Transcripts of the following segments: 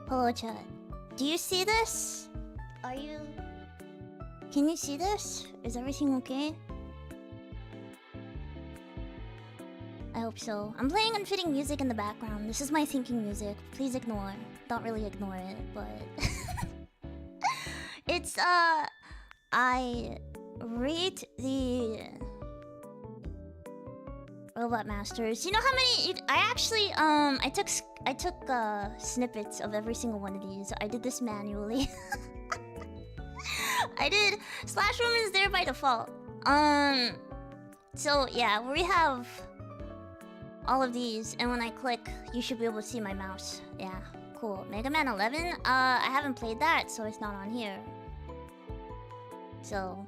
Hello, chat. Do you see this? Are you... Can you see this? Is everything okay? I hope so. I'm playing unfitting music in the background. This is my thinking music. Please ignore. Don't really ignore it, but... It's, I rate the... Robot Masters. You know how many... I actually, I took snippets of every single one of these. I did this manually. I did... Slash Woman's there by default. So, yeah, we have... all of these, and when I click, you should be able to see my mouse. Yeah, cool. Mega Man 11? I haven't played that, so it's not on here. So,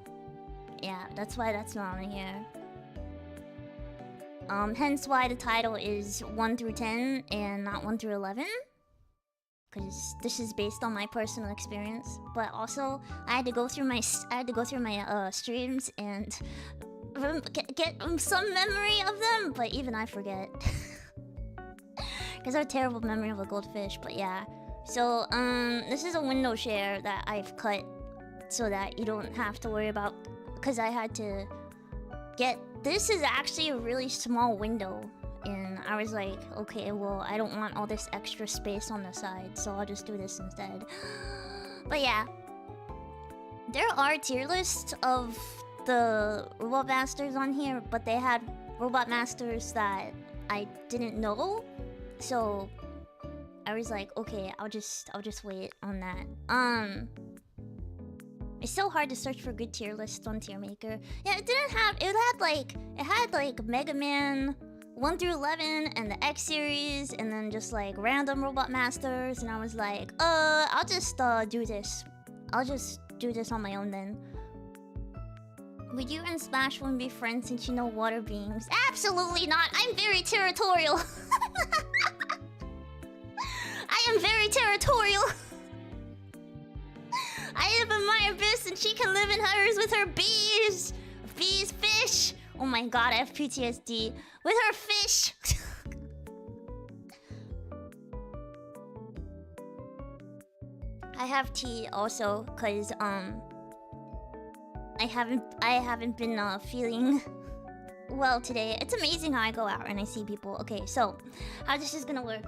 yeah, that's why that's not on here. Hence why the title is 1 through 10 and not 1 through 11. Because this is based on my personal experience. But also, I had to go through my streams and get some memory of them, but even I forget. Because I have a terrible memory of a goldfish, but yeah. So, this is a window share that I've cut so that you don't have to worry about... Because I had to get... This is actually a really small window. And I was like, okay, well, I don't want all this extra space on the side, so I'll just do this instead. But yeah. There are tier lists of the Robot Masters on here, but they had Robot Masters that I didn't know, so I was like, okay, I'll just wait on that. It's so hard to search for good tier lists on Tier Maker. Yeah, it had like Mega Man 1 through 11 and the X series, and then just like random Robot Masters, and I was like, I'll just do this. I'll just do this on my own then. Would you and Splash One be friends since you know water beings? Absolutely not! I'm very territorial! I am very territorial! I live in my abyss and she can live in hers with her bees! Bees, fish! Oh my god, I have PTSD. With her fish! I have tea also, cause, I haven't been feeling well today. It's amazing how I go out and I see people. Okay, so how this is gonna work?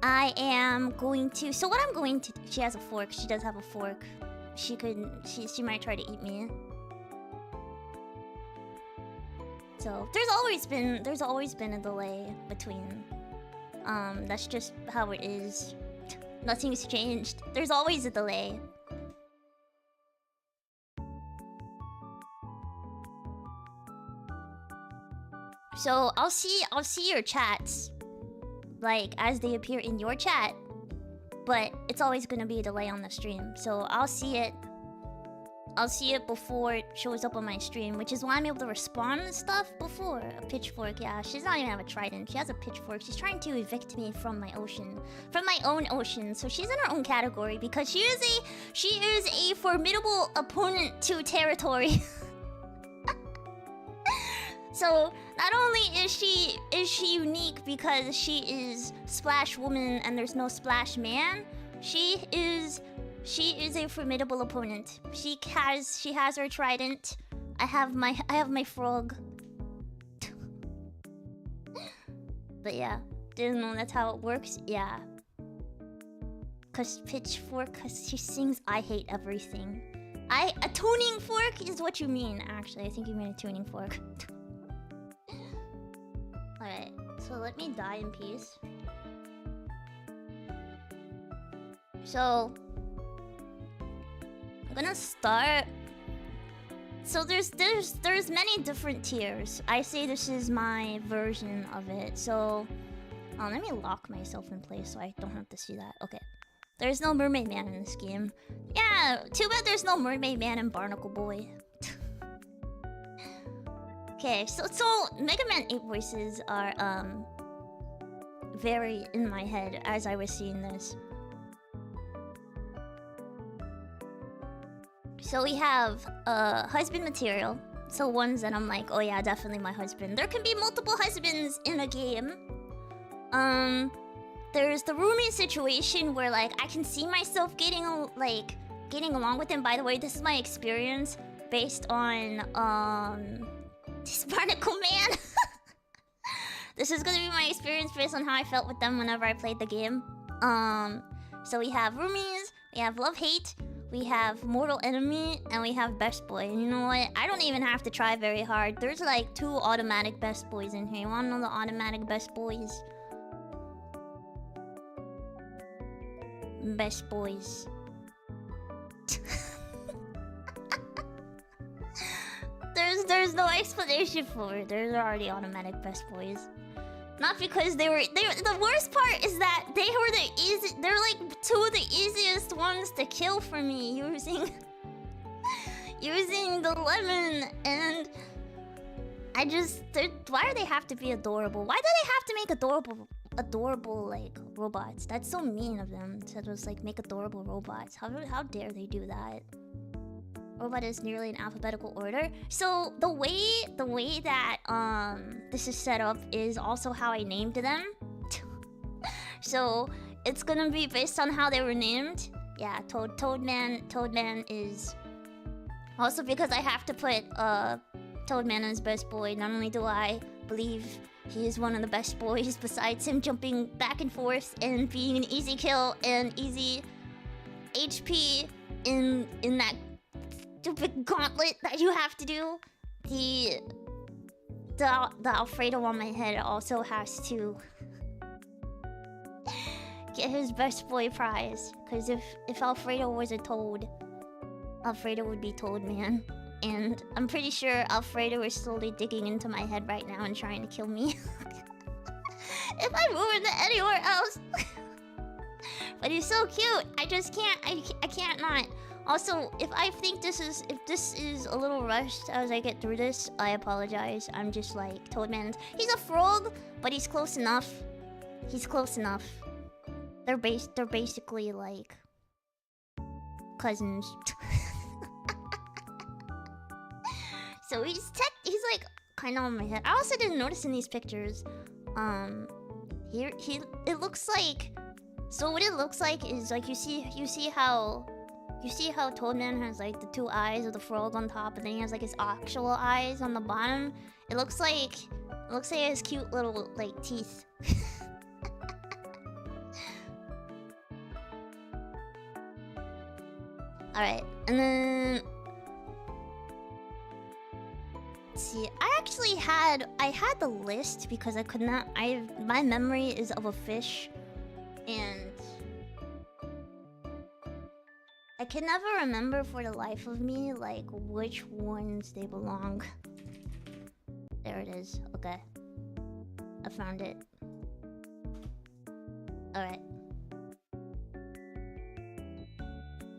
I am going to. So what I'm going to. She has a fork. She does have a fork. She might try to eat me. So there's always been a delay between. That's just how it is. Nothing's changed. There's always a delay. So I'll see your chats, like as they appear in your chat, but it's always gonna be a delay on the stream. So I'll see it before it shows up on my stream, which is why I'm able to respond to stuff before. A pitchfork, yeah. She's not even have a trident. She has a pitchfork. She's trying to evict me from my ocean, from my own ocean. So she's in her own category because she is a formidable opponent to territory. So not only is she unique because she is Splash Woman and there's no Splash Man, she is a formidable opponent. She has her trident. I have my frog. But yeah, didn't know that's how it works. Yeah. Cause pitchfork, cause she sings I hate everything. A tuning fork is what you mean, actually. I think you mean a tuning fork. Alright, so let me die in peace. So I'm gonna start. So there's many different tiers. I say this is my version of it. So let me lock myself in place so I don't have to see that. Okay. There's no Mermaid Man in this game. Yeah, too bad there's no Mermaid Man and Barnacle Boy. Okay, so Mega Man 8 voices are very in my head as I was seeing this. So we have husband material. So ones that I'm like, oh yeah, definitely my husband. There can be multiple husbands in a game. there's the roommate situation where like I can see myself getting along with him. By the way, this is my experience based on this Barnacle Man. This is gonna be my experience based on how I felt with them whenever I played the game. So we have roomies, we have love-hate, we have mortal enemy, and we have best boy. And you know what? I don't even have to try very hard. There's like 2 automatic best boys in here. You wanna know the automatic best boys? Best boys. There's no explanation for it. There's already automatic best boys. Not because they were the worst part is that they're like 2 of the easiest ones to kill for me using using the lemon, and I just why do they have to be adorable? Why do they have to make adorable like robots? That's so mean of them to just like make adorable robots. How dare they do that? Robot is nearly in alphabetical order. So the way that this is set up is also how I named them. So it's gonna be based on how they were named. Yeah, Toadman is also because I have to put Toadman as best boy. Not only do I believe he is one of the best boys, besides him jumping back and forth and being an easy kill and easy HP in that stupid gauntlet that you have to do. The Alfredo on my head also has to get his best boy prize. Because if Alfredo was a toad, Alfredo would be Toadman. And I'm pretty sure Alfredo is slowly digging into my head right now and trying to kill me. If I move into anywhere else. But he's so cute. I just can't. I can't not. Also, if this is a little rushed as I get through this, I apologize. I'm just like Toadman. He's a frog, but he's close enough. He's close enough. They're basically like cousins. So he's like kind of on my head. I also didn't notice in these pictures. It looks like. So what it looks like is like you see how Toadman has like the 2 eyes of the frog on top, and then he has like his actual eyes on the bottom. It looks like he has cute little like teeth. All right, and then let's see. I had the list because I could not. My memory is of a fish, and I can never remember for the life of me, like, which ones they belong. There it is. Okay. I found it. Alright.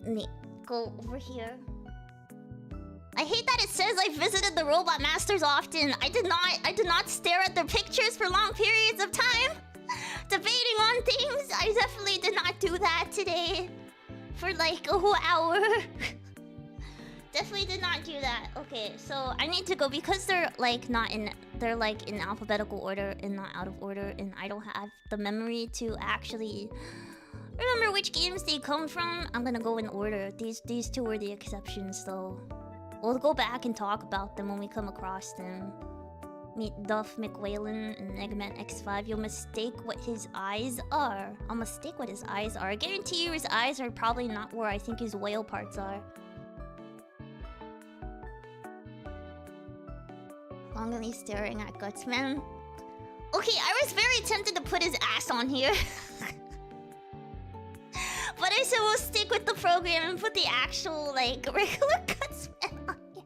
Neat. Go over here. I hate that it says I visited the Robot Masters often. I did not stare at their pictures for long periods of time. Debating on things. I definitely did not do that today. For like a whole hour. Definitely did not do that. Okay, so I need to go because they're like in alphabetical order and not out of order, and I don't have the memory to actually remember which games they come from. I'm gonna go in order. These 2 are the exceptions though. We'll go back and talk about them when we come across them. Meet Duff McWhalen and Eggman X5. You'll mistake what his eyes are. I'll mistake what his eyes are. I guarantee you his eyes are probably not where I think his whale parts are. Longingly staring at Gutsman. Okay, I was very tempted to put his ass on here. But I said we'll stick with the program and put the actual, like, regular Gutsman on here.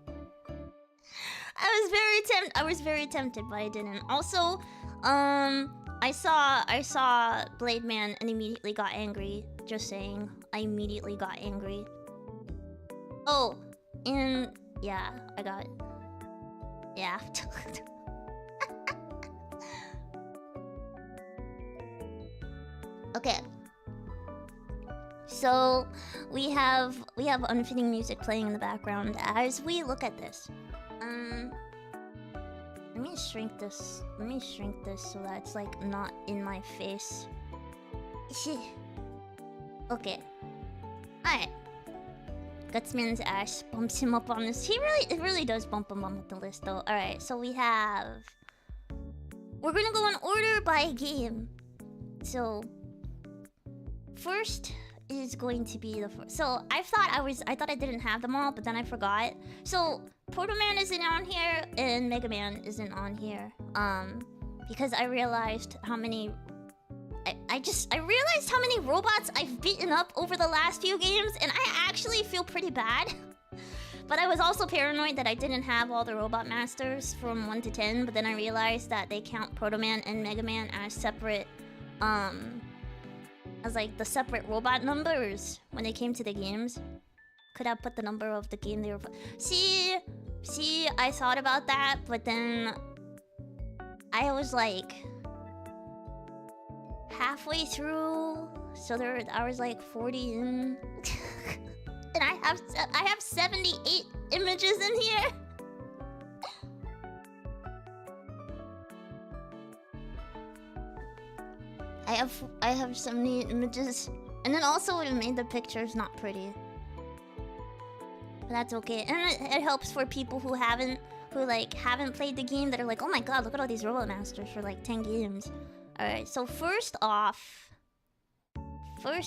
I was very tempted, but I didn't. Also, I saw Blade Man and immediately got angry. Just saying, I immediately got angry. Oh, and yeah, I got it. Yeah. Okay. So we have unfitting music playing in the background as we look at this. Let me shrink this so that it's like not in my face. Okay. Alright. Gutsman's ass bumps him up on this. It really does bump him up the list though. Alright, so we have... We're gonna go in order by game. So... First is going to be the first. So I thought I didn't have them all, but then I forgot. So Proto Man isn't on here and Mega Man isn't on here. Because I realized how many I realized how many robots I've beaten up over the last few games, and I actually feel pretty bad. But I was also paranoid that I didn't have all the Robot Masters from 1 to 10, but then I realized that they count Proto Man and Mega Man as separate, as like the separate robot numbers when they came to the games. Could have put the number of the game they were... See, I thought about that, but then I was like... halfway through, so I was like 40 in. And I have 78 images in here. I have 78 images, and then also it made the pictures not pretty. But that's okay, and it helps for people who haven't played the game, that are like, oh my god, look at all these Robot Masters for like 10 games. Alright, so first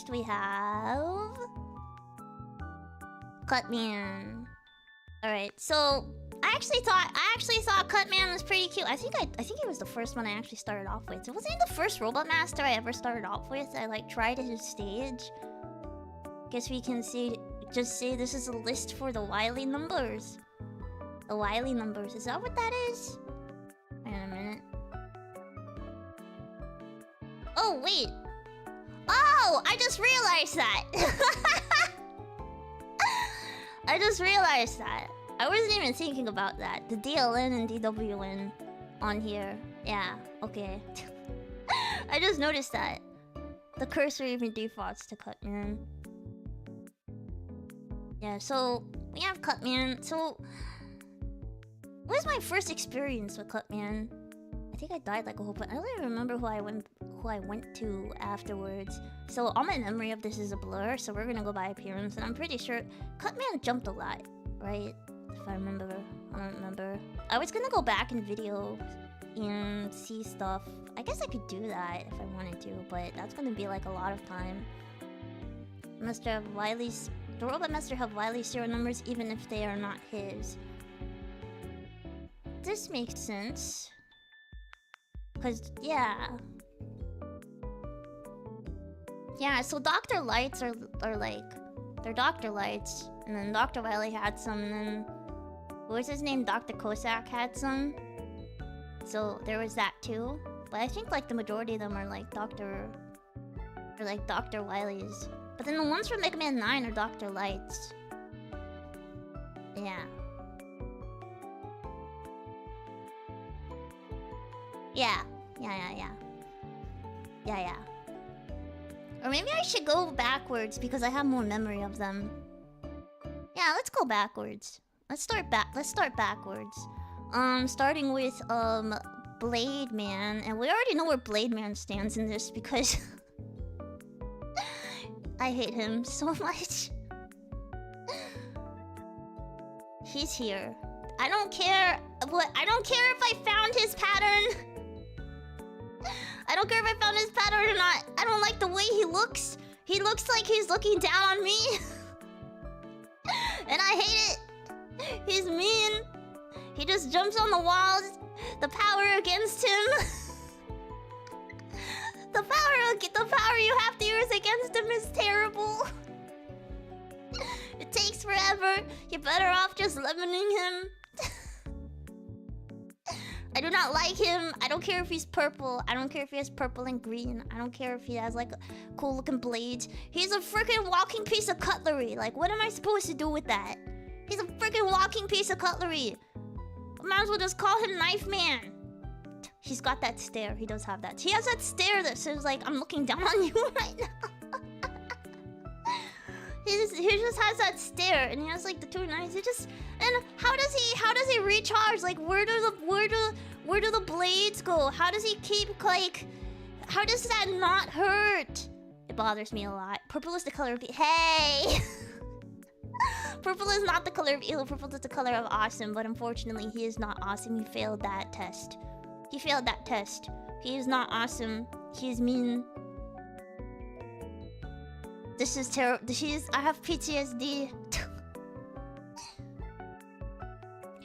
we have... Cutman. Alright, so I actually thought Cutman was pretty cute. I think it was the first one I actually started off with. It wasn't the first Robot Master I ever started off with. I like tried his stage. Guess we can just say this is a list for the Wily numbers. The Wily numbers, is that what that is? Wait a minute. Oh, wait. Oh, I just realized that. I just realized that. I wasn't even thinking about that. The DLN and DWN on here. Yeah, okay. I just noticed that. The cursor even defaults to Cutman. Yeah, so we have Cutman. So, what was my first experience with Cutman? I think I died like a whole bunch. I don't even remember who I went to afterwards. So all my memory of this is a blur, so we're gonna go by appearance, and I'm pretty sure Cutman jumped a lot, right? If I remember. I don't remember. I was gonna go back in video and see stuff. I guess I could do that if I wanted to, but that's gonna be like a lot of time. The Robot Master have Wily's serial numbers even if they are not his. This makes sense. Cause yeah, so Dr. Lights are like, they're Dr. Lights, and then Dr. Wily had some, and then what was his name? Dr. Cossack had some. So there was that too. But I think like the majority of them are like Dr. Wily's. But then the ones from Mega Man 9 are Dr. Lights. Yeah. Yeah. Or maybe I should go backwards because I have more memory of them. Yeah, let's go backwards. Let's start backwards. Starting with Blade Man, and we already know where Blade Man stands in this because I hate him so much. He's here. I don't care if I found his pattern. I don't care if I found his pattern or not. I don't like the way he looks. He looks like he's looking down on me. And I hate it. He's mean. He just jumps on the walls. The power against him. The power you have to use against him is terrible. It takes forever. You're better off just lemoning him. I do not like him. I don't care if he's purple. I don't care if he has purple and green. I don't care if he has like cool looking blades. He's a freaking walking piece of cutlery. Like, what am I supposed to do with that? He's a freaking walking piece of cutlery. I might as well just call him Knife Man. He's got that stare. He does have that. He has that stare that says like, I'm looking down on you right now. He just has that stare, and he has like the two knives. And how does he recharge? Like, where do the blades go? How does he keep like? How does that not hurt? It bothers me a lot. Purple is the color of hey! Purple is not the color of evil. Purple is the color of awesome. But unfortunately, he is not awesome. He failed that test. He failed that test. He is not awesome. He is mean. This is terrible. I have PTSD.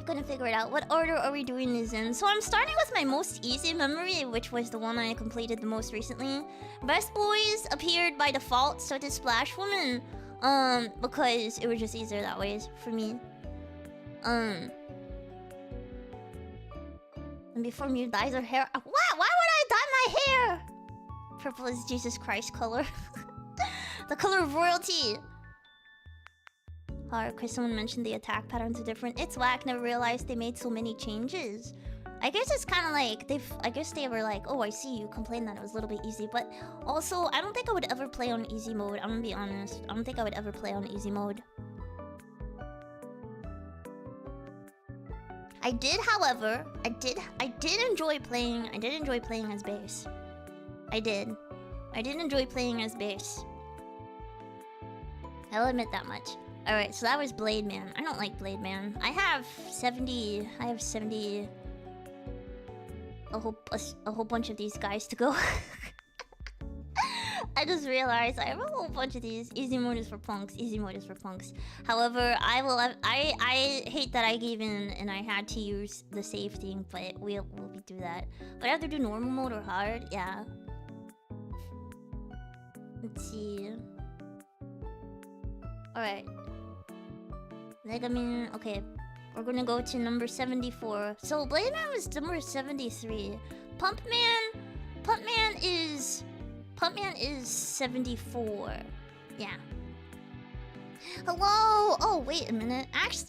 Couldn't figure it out. What order are we doing these in? So I'm starting with my most easy memory, which was the one I completed the most recently. Best Boys appeared by default, so did Splash Woman. Because it was just easier that way for me. And before Mew dyes her hair. What? Why would I dye my hair? Purple is Jesus Christ color. The color of royalty. Chris, someone mentioned the attack patterns are different. It's whack. Never realized they made so many changes. I guess it's kind of like I guess they were like, oh, I see you complained that it was a little bit easy, but also I don't think I would ever play on easy mode. I'm gonna be honest. I don't think I would ever play on easy mode. I did, however, I did enjoy playing. I did enjoy playing as base. I did enjoy playing as base. I'll admit that much. Alright, so that was Blade Man. I don't like Blade Man. I have 70... A whole bunch of these guys to go. I just realized I have a whole bunch of these. Easy mode is for punks. Easy mode is for punks. However, I hate that I gave in and I had to use the save thing, but we'll do that. But I have to do normal mode or hard? Yeah. Let's see. Alright. Mega Man, okay. We're gonna go to number 74. So Blade Man was number 73. Pump Man is 74. Yeah. Hello! Oh, wait a minute.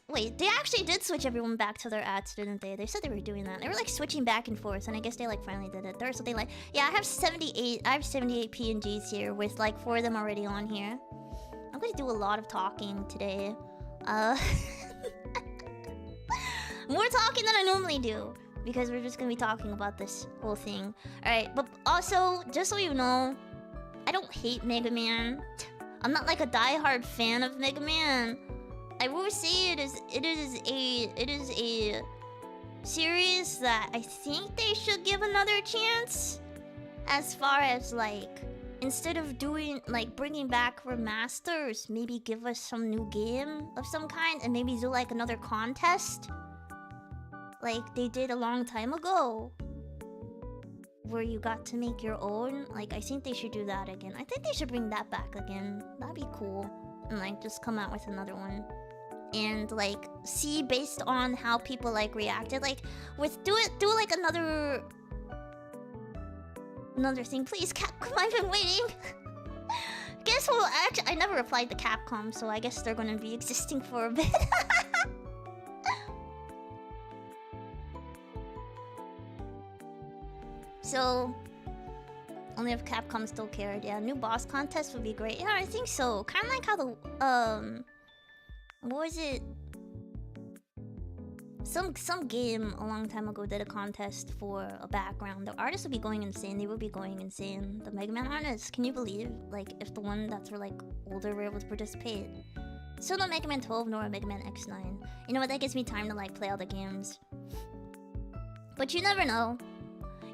Wait, they actually did switch everyone back to their ads, didn't they? They said they were doing that. They were like switching back and forth, and I guess they like finally did it. There's something like, yeah, I have 78 PNGs here with like 4 of them already on here. I'm gonna do a lot of talking today. More talking than I normally do, because we're just gonna be talking about this whole thing. Alright, but also, just so you know, I don't hate Mega Man. I'm not like a diehard fan of Mega Man. I will say it is a series that I think they should give another chance. As far as like, instead of doing like bringing back remasters, maybe give us some new game of some kind and maybe do like another contest. Like they did a long time ago, where you got to make your own. Like, I think they should do that again. I think they should bring that back again. That'd be cool. And like, just come out with another one. And like, see based on how people like reacted. Like, do like another thing. Please, Capcom, I've been waiting. Guess who? Actually, I never replied to Capcom, so I guess they're gonna be existing for a bit. So, only if Capcom still cared. Yeah, new boss contest would be great. Yeah, I think so. Kind of like how the what was it? Some game a long time ago did a contest for a background. The artists would be going insane. They would be going insane. The Mega Man artists. Can you believe? Like, if the one that's like older were able to participate. Still no Mega Man 12 nor Mega Man X9. You know what? That gives me time to like play other games. But you never know.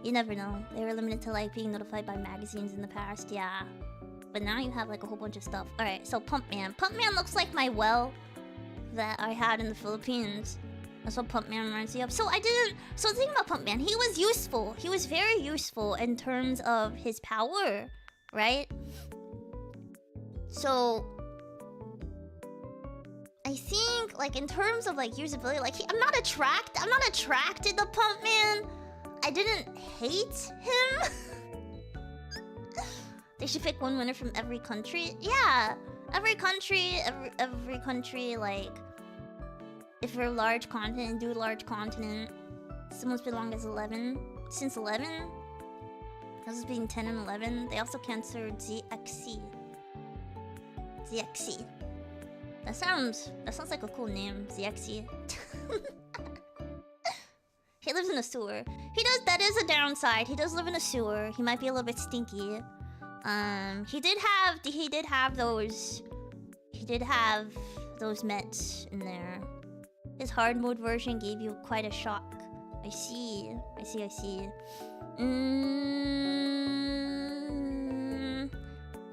You never know. They were limited to like being notified by magazines in the past, yeah. But now you have like a whole bunch of stuff. Alright, so Pump Man. Pump Man looks like my well that I had in the Philippines. That's what Pump Man reminds me of. So the thing about Pump Man, he was useful. He was very useful in terms of his power, right? So I think like in terms of like usability, like I'm not attracted to Pump Man. I didn't hate him. They should pick one winner from every country. Yeah, every country, like, if you're a large continent, do a large continent. Someone's been long as 11. Since 11? This is being 10 and 11. They also canceled ZXC. ZXC. That sounds like a cool name, ZXC. He lives in a sewer. That is a downside. He does live in a sewer. He might be a little bit stinky. He did have those meds in there. His hard mode version gave you quite a shock. I see. But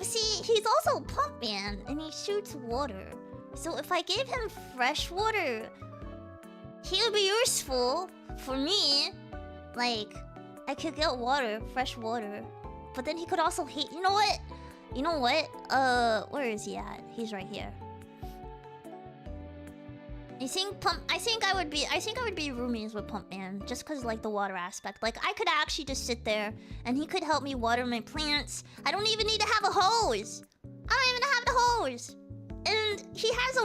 see, he's also a pump man and he shoots water. So if I gave him fresh water, he would be useful for me. Like, I could get fresh water. But then he could also hate. You know what? Where is he at? He's right here. I think I would be roomies with Pump Man just cause like the water aspect. Like I could actually just sit there and he could help me water my plants. I don't even need to have a hose. And he has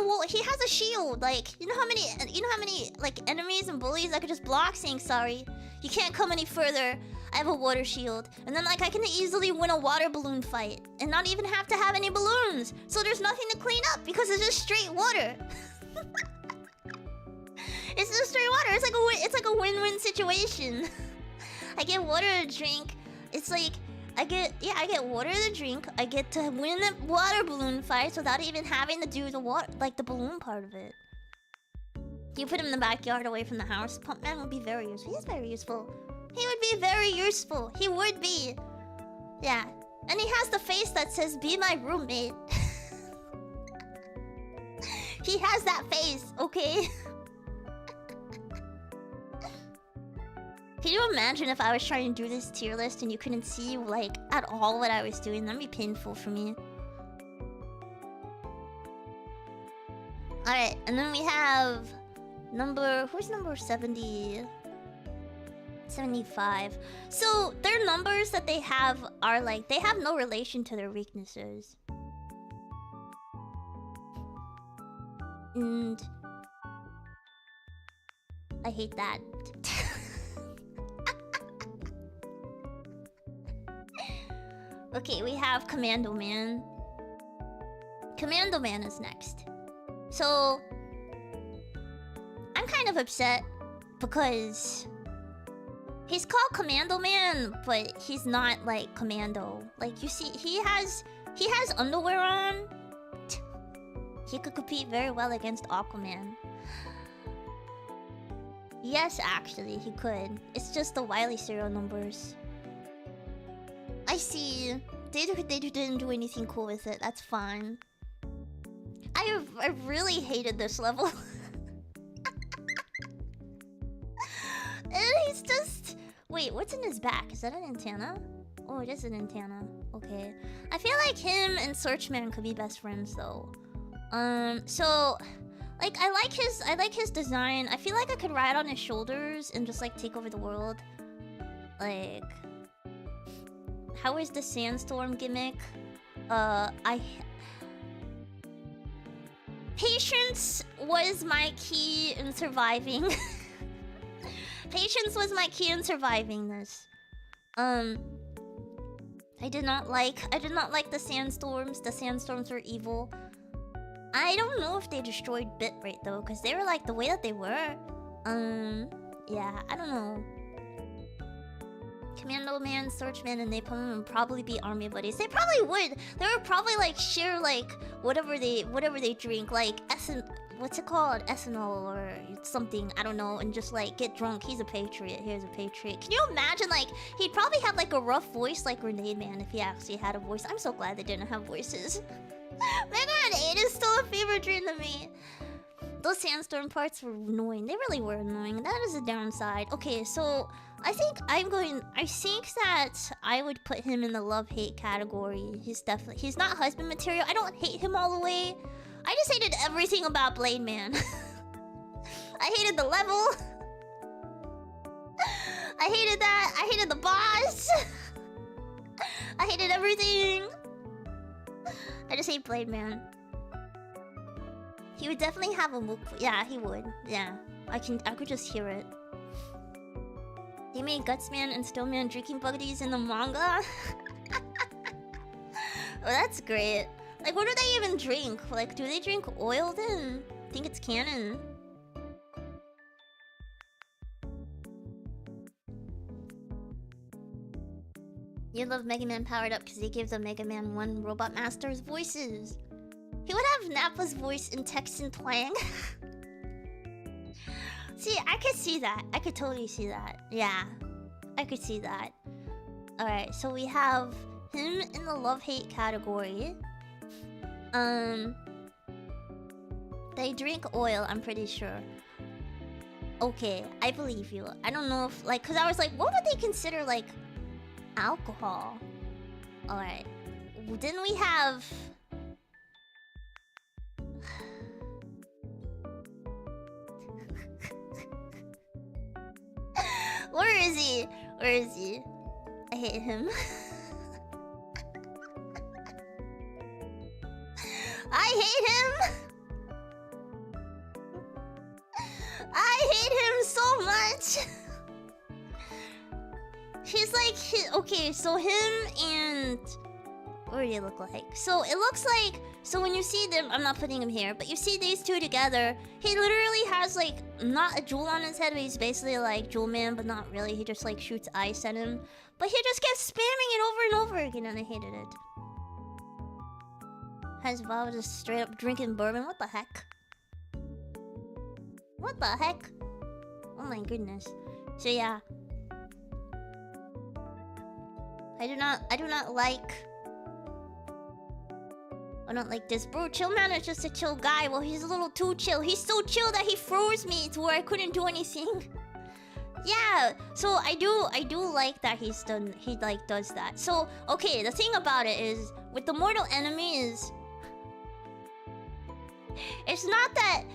a shield. Like, you know how many like enemies and bullies I could just block saying sorry. You can't come any further. I have a water shield. And then like I can easily win a water balloon fight and not even have to have any balloons. So there's nothing to clean up because it's just straight water. It's just straight water. It's like a win-win situation. I get water to drink. It's like I get water to drink. I get to win the water balloon fights without even having to do the the balloon part of it. You put him in the backyard away from the house. Pump Man would be very useful. He is very useful. He would be very useful. He would be. Yeah. And he has the face that says, "Be my roommate." He has that face, okay? Can you imagine if I was trying to do this tier list and you couldn't see, like, at all what I was doing? That'd be painful for me. Alright, and then we have who's number 70? 75. So, their numbers that they have are like, they have no relation to their weaknesses. And I hate that. Okay, we have Commando Man. Commando Man is next. So, I'm kind of upset because he's called Commando Man, but he's not like Commando. Like, you see, he has underwear on. He could compete very well against Aquaman. Yes, actually, he could. It's just the Wily serial numbers. I see. They didn't do anything cool with it. That's fine. I really hated this level. And he's just... Wait, what's in his back? Is that an antenna? Oh, it is an antenna. Okay. I feel like him and Searchman could be best friends, though. So... Like, I like his design. I feel like I could ride on his shoulders and just, like, take over the world. Like... How is the sandstorm gimmick? Patience was my key in surviving. Patience was my key in surviving this. I did not like the sandstorms. The sandstorms were evil. I don't know if they destroyed bitrate though, because they were like the way that they were. Yeah, I don't know. Commando Man, Searchman, and Napalm would probably be army buddies. They probably would. They would probably like share like whatever they drink, like what's it called? Ethanol or something, I don't know, and just like get drunk. He's a patriot. Here's a patriot. Can you imagine, like, he'd probably have like a rough voice like Grenade Man if he actually had a voice. I'm so glad they didn't have voices. Mega Man 8 is still a fever dream to me. Those sandstorm parts were annoying. They really were annoying. That is a downside. Okay, so I think that I would put him in the love-hate category. He's not husband material. I don't hate him all the way. I just hated everything about Blade Man. I hated the level. I hated that. I hated the boss. I hated everything. I just hate Blade Man. He would definitely have a move. Yeah, he would. Yeah, I could just hear it. They made Gutsman and Stillman drinking buddies in the manga. Oh, that's great. Like, what do they even drink? Like, do they drink oil then? I think it's canon. You love Mega Man Powered Up because he gave the Mega Man 1 Robot Masters voices. He would have Nappa's voice in text and twang. See, I could see that. I could totally see that. Yeah, I could see that. Alright, so we have him in the love-hate category. They drink oil, I'm pretty sure. Okay, I believe you. I don't know if, like, because I was like, what would they consider, like, alcohol? Alright. Then we have... Where is he? Where is he? I hate him. I hate him! I hate him so much! He's like... okay, so him and... what do they look like? So it looks like... so when you see them... I'm not putting him here, but you see these two together, he literally has like... not a jewel on his head, but he's basically like Jewel Man, but not really. He just like shoots ice at him. But he just kept spamming it over and over again, and I hated it. Has Val just straight up drinking bourbon? What the heck? What the heck? Oh my goodness. So yeah. I do not like... I don't like this. Bro, Chill Man is just a chill guy. Well, he's a little too chill. He's so chill that he froze me to where I couldn't do anything. Yeah, so I do like that he like does that. So, okay, the thing about it is, with the mortal enemies, it's not that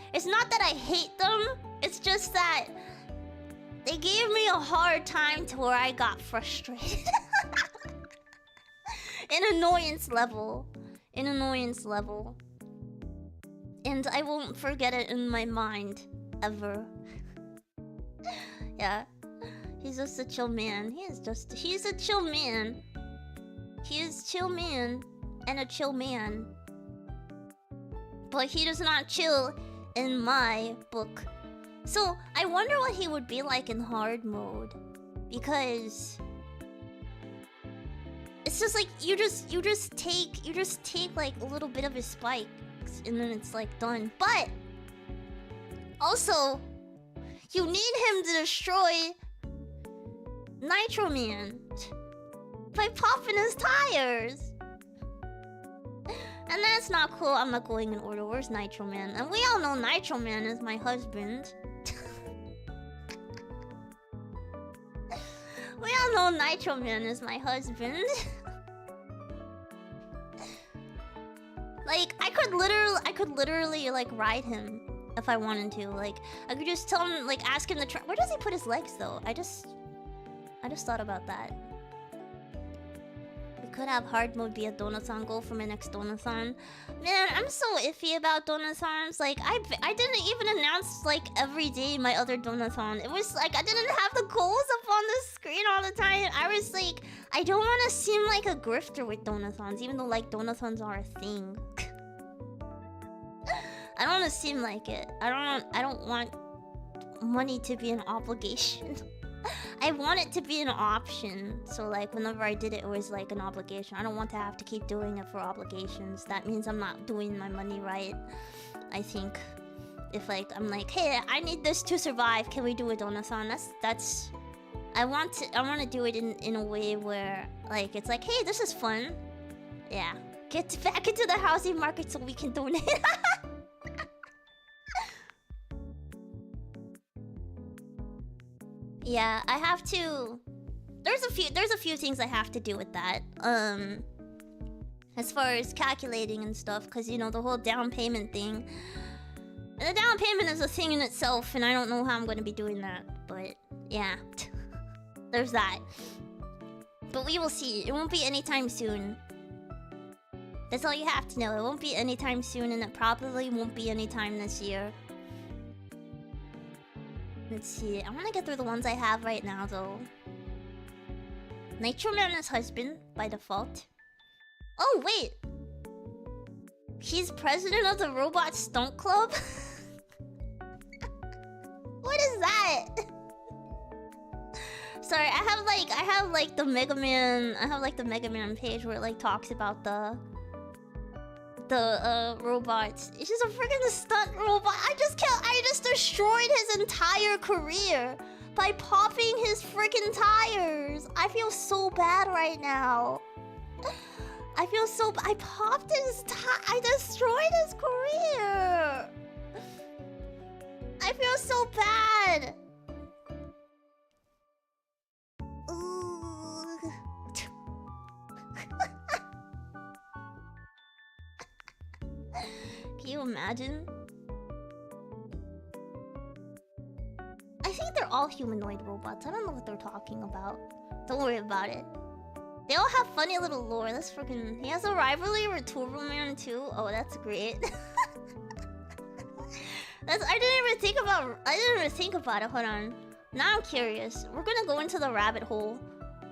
I hate them. It's just that they gave me a hard time to where I got frustrated. In annoyance level. In annoyance level. And I won't forget it in my mind. Ever. Yeah. He's just a chill man. He's a chill man. He is chill man. And a chill man. But he does not chill in my book. So, I wonder what he would be like in hard mode. Because... it's just like you just take like a little bit of his spikes and then it's like done. But also you need him to destroy Nitro Man by popping his tires. And that's not cool. I'm not going in order. Where's Nitro Man? And we all know Nitro Man is my husband. We all know Nitro Man is my husband. Like, I could literally like ride him if I wanted to. Like, I could just tell him, like, ask him to try. Where does he put his legs though? I just thought about that. We could have hard mode be a Donathon goal for my next Donathon. Man, I'm so iffy about Donathons. Like, I didn't even announce like every day my other Donathon. It was like I didn't have the goals up on the screen all the time. I was like, I don't want to seem like a grifter with Donathons, even though like Donathons are a thing. I don't want to seem like it. I don't want money to be an obligation. I want it to be an option. So like whenever I did it, it was like an obligation. I don't want to have to keep doing it for obligations. That means I'm not doing my money right. I think if like I'm like, hey, I need this to survive. Can we do a Donathon? That's I want to do it in a way where like it's like, hey, this is fun. Yeah. Get back into the housing market so we can donate. Yeah, I have to... There's a few things I have to do with that. As far as calculating and stuff, because, you know, the whole down payment thing. And the down payment is a thing in itself, and I don't know how I'm going to be doing that. But, yeah. There's that. But we will see. It won't be anytime soon. That's all you have to know. It won't be anytime soon, and it probably won't be anytime this year. Let's see. I want to get through the ones I have right now, though. Nitro Man is husband, by default. Oh, wait! He's president of the Robot Stunt Club? What is that? sorry. I have like the Mega Man. I have like the Mega Man page where it like talks about the robots. It's just a freaking stunt robot. I just destroyed his entire career by popping his freaking tires. I feel so bad right now. I feel so. I popped his I destroyed his career. I feel so bad. Ooh. Can you imagine? I think they're all humanoid robots. I don't know what they're talking about. Don't worry about it. They all have funny little lore. That's freaking. He has a rivalry with Turbo Man too. Oh, that's great. I didn't even think about it. Hold on. Now I'm curious. We're gonna go into the rabbit hole.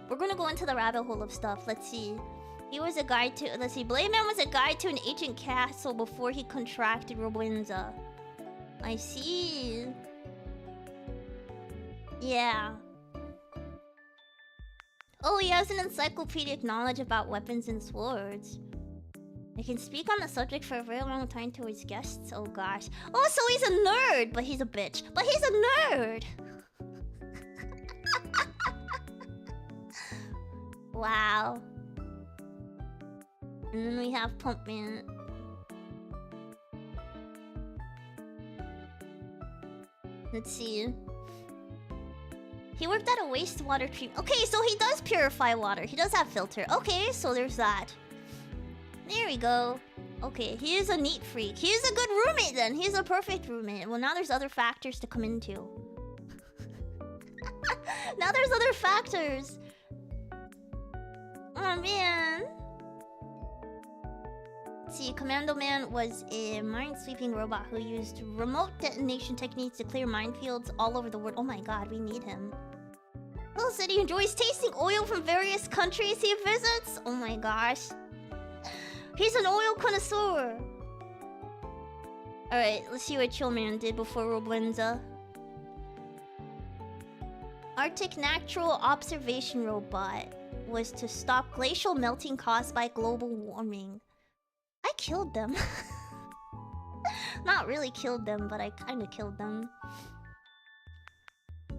We're gonna go into the rabbit hole of stuff. Let's see. He was a guide to. Let's see. Blade Man was a guide to an ancient castle before he contracted Robinza. I see. Yeah. Oh, he has an encyclopedic knowledge about weapons and swords. I can speak on the subject for a very long time to his guests. Oh gosh. Oh, so he's a nerd, but he's a bitch. But he's a nerd. Wow. And then we have Pump Man. Let's see. He worked at a wastewater treatment. Okay, so he does purify water. He does have filter. Okay, so there's that. There we go. Okay, he is a neat freak. He is a good roommate then. He's a perfect roommate. Well, now there's other factors to come into. Now there's other factors. Oh man. Let's see, Commando Man was a mine-sweeping robot who used remote detonation techniques to clear minefields all over the world. Oh my god, we need him. Will said he enjoys tasting oil from various countries he visits. Oh my gosh. He's an oil connoisseur. Alright, let's see what Chillman did before Roblenza. Arctic Natural Observation Robot was to stop glacial melting caused by global warming. I killed them. Not really killed them, but I kinda killed them.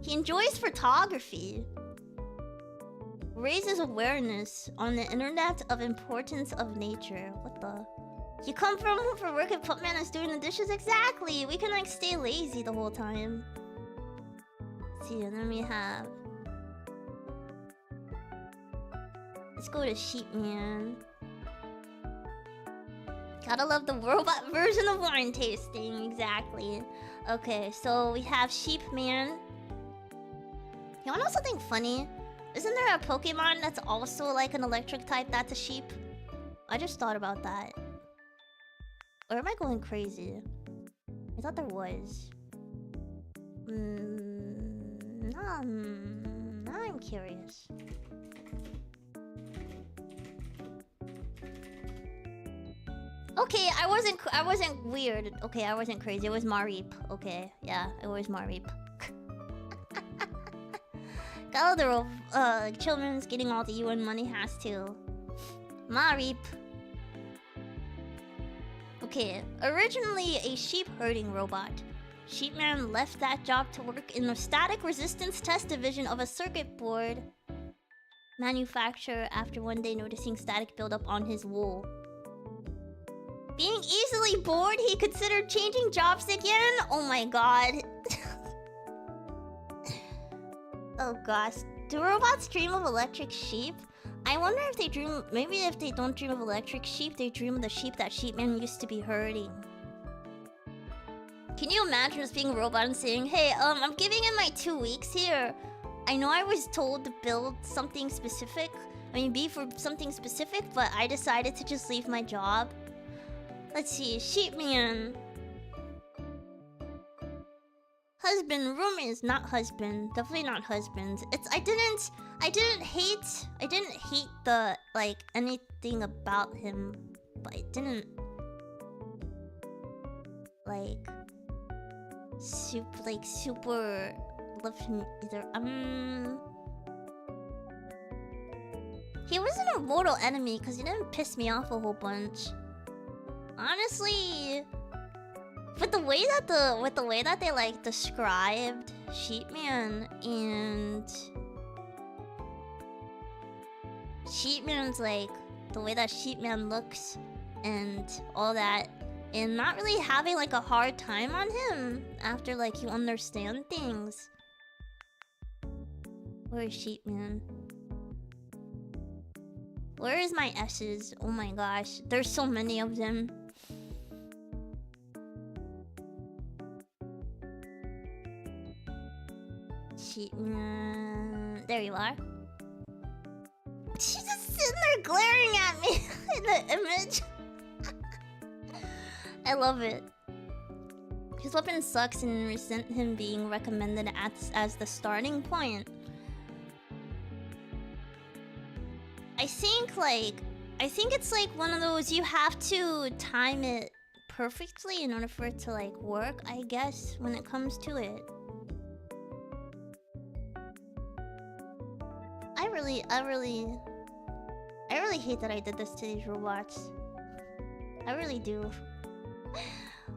He enjoys photography. Raises awareness on the internet of importance of nature. What the? You come from home for work and Pumpman is doing the dishes? Exactly! We can like stay lazy the whole time. Let's see, and then we have... Let's go to Sheepman. Gotta love the robot version of wine tasting, exactly. Okay, so we have Sheepman. You wanna know something funny? Isn't there a Pokemon that's also like an electric type that's a sheep? I just thought about that. Or am I going crazy? I thought there was. Now I'm curious. Okay, I wasn't weird. Okay, I wasn't crazy. It was Marip. Okay, yeah, it was Marip. Galador, children's getting all the UN money has to. Marip. Okay, originally a sheep herding robot. Sheepman left that job to work in the static resistance test division of a circuit board manufacturer after one day noticing static buildup on his wool. Being easily bored, he considered changing jobs again? Oh my god. Oh gosh. Do robots dream of electric sheep? I wonder if they dream... Maybe if they don't dream of electric sheep, they dream of the sheep that Sheepman used to be herding. Can you imagine just being a robot and saying, hey, I'm giving in my 2 weeks here. I know I was told to build something specific. I mean, be for something specific, but I decided to just leave my job. Let's see, Sheepman. Husband, roommates, not husband. Definitely not husbands. I didn't hate the, like, anything about him. But I didn't... Like... super love him either. He wasn't a mortal enemy because he didn't piss me off a whole bunch. Honestly, with the way that they like described Sheepman and Sheepman's like the way that Sheepman looks and all that, and not really having like a hard time on him after like you understand things. Where is Sheepman? Where is my S's? Oh my gosh, there's so many of them. Sheepman, there you are. She's just sitting there glaring at me in the image. I love it. His weapon sucks and resent him being recommended as the starting point. I think it's like one of those you have to time it perfectly in order for it to like work, I guess, when it comes to it. I really hate that I did this to these robots. I really do.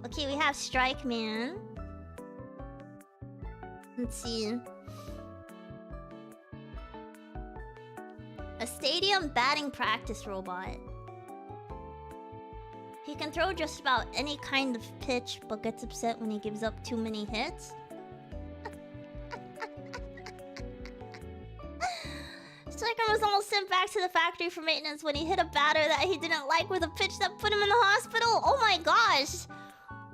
Okay, we have Strike Man. Let's see. A stadium batting practice robot. He can throw just about any kind of pitch, but gets upset when he gives up too many hits. Striker was almost sent back to the factory for maintenance when he hit a batter that he didn't like with a pitch that put him in the hospital. Oh my gosh.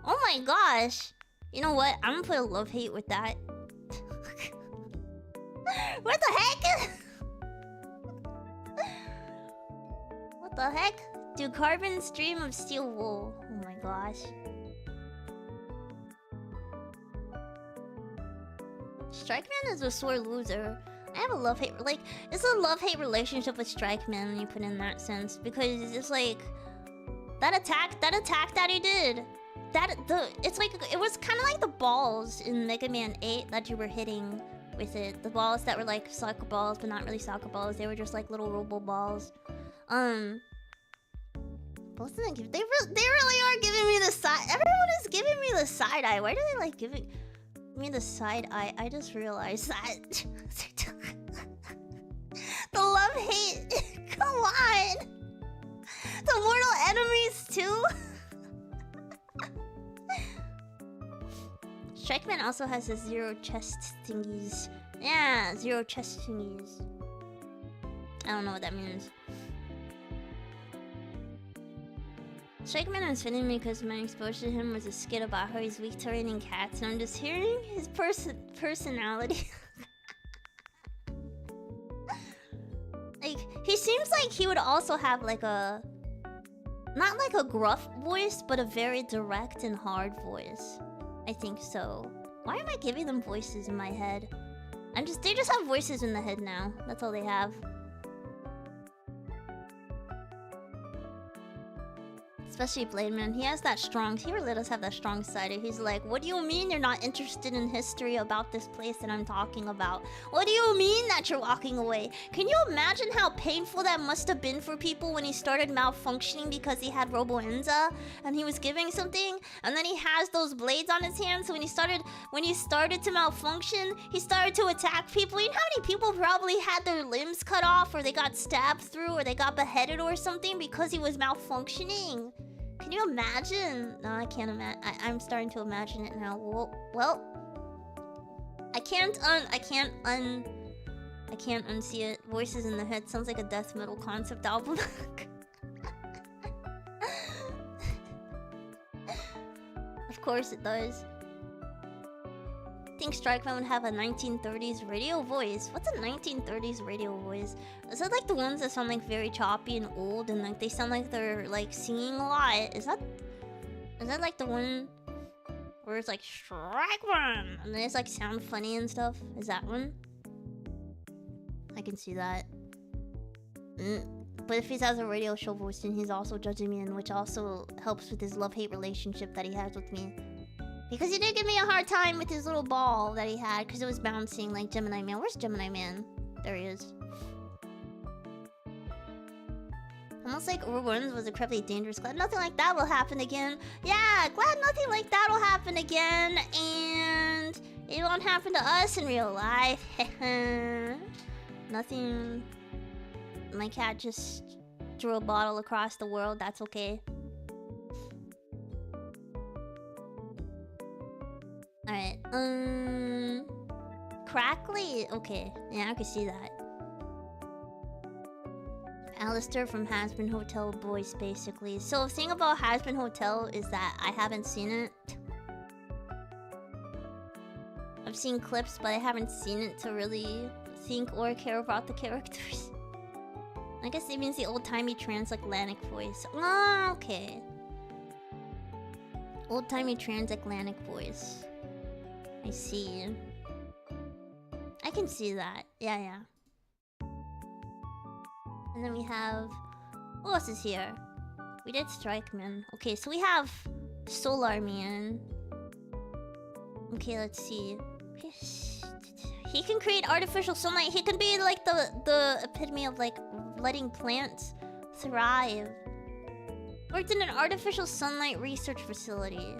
Oh my gosh. You know what? I'm gonna put a love-hate with that. What the heck? What the heck? Do carbons dream of steel wool? Oh my gosh. Strike Man is a sore loser. I have a love-hate, like, it's a love-hate relationship with Strike Man when you put in that sense, because it's like that attack that he did. It's like it was kind of like the balls in Mega Man 8 that you were hitting with it. The balls that were like soccer balls, but not really soccer balls. They were just like little robo balls. Listen, they really are giving me the side. Everyone is giving me the side eye. Why do they like giving me the side eye? I just realized that. The love hate. Come on. The mortal enemies too. Strikeman also has a 0 chest thingies. Yeah, 0 chest thingies. I don't know what that means. Strikeman is fitting me because my exposure to him was a skit about how he's weak to raining cats, and I'm just hearing his personality. Like, he seems like he would also have like a... not like a gruff voice, but a very direct and hard voice. I think so. Why am I giving them voices in my head? They just have voices in the head now. That's all they have. Especially Blade Man, he has that strong... he really does have that strong side. He's like, what do you mean you're not interested in history about this place that I'm talking about? What do you mean that you're walking away? Can you imagine how painful that must have been for people when he started malfunctioning because he had Robo Enza and he was giving something, and then he has those blades on his hands, so when he started to malfunction, he started to attack people. You know how many people probably had their limbs cut off, or they got stabbed through, or they got beheaded or something because he was malfunctioning? Can you imagine? No, I can't imagine. I'm starting to imagine it now. Well, I can't unsee it. Voices in the head sounds like a death metal concept album. Of course it does. I think Strikeman would have a 1930s radio voice. What's a 1930s radio voice? Is that like the ones that sound like very choppy and old, and like they sound like they're like singing a lot? Is that like the one where it's like Strikeman and they just like sound funny and stuff? Is that one? I can see that. But if he has a radio show voice, then he's also judging me, and which also helps with his love-hate relationship that he has with me. Because he did give me a hard time with his little ball that he had, because it was bouncing like Gemini Man. Where's Gemini Man? There he is. Almost like Overworms was incredibly dangerous. Glad nothing like that will happen again. Yeah, glad nothing like that will happen again. And it won't happen to us in real life. Nothing. My cat just threw a bottle across the world. That's okay. Alright. Crackly? Okay. Yeah, I can see that. Alistair from Has-Been Hotel Boys, basically. So the thing about Has-Been Hotel is that I haven't seen it. I've seen clips, but I haven't seen it to really think or care about the characters. I guess it means the old-timey transatlantic voice. Oh, okay. Old-timey transatlantic voice. I see. I can see that. Yeah, yeah. And then we have... Who else is here? We did Strike Man. Okay, so we have Solar Man. Okay, let's see. He can create artificial sunlight. He can be like the epitome of like letting plants thrive. Worked in an artificial sunlight research facility.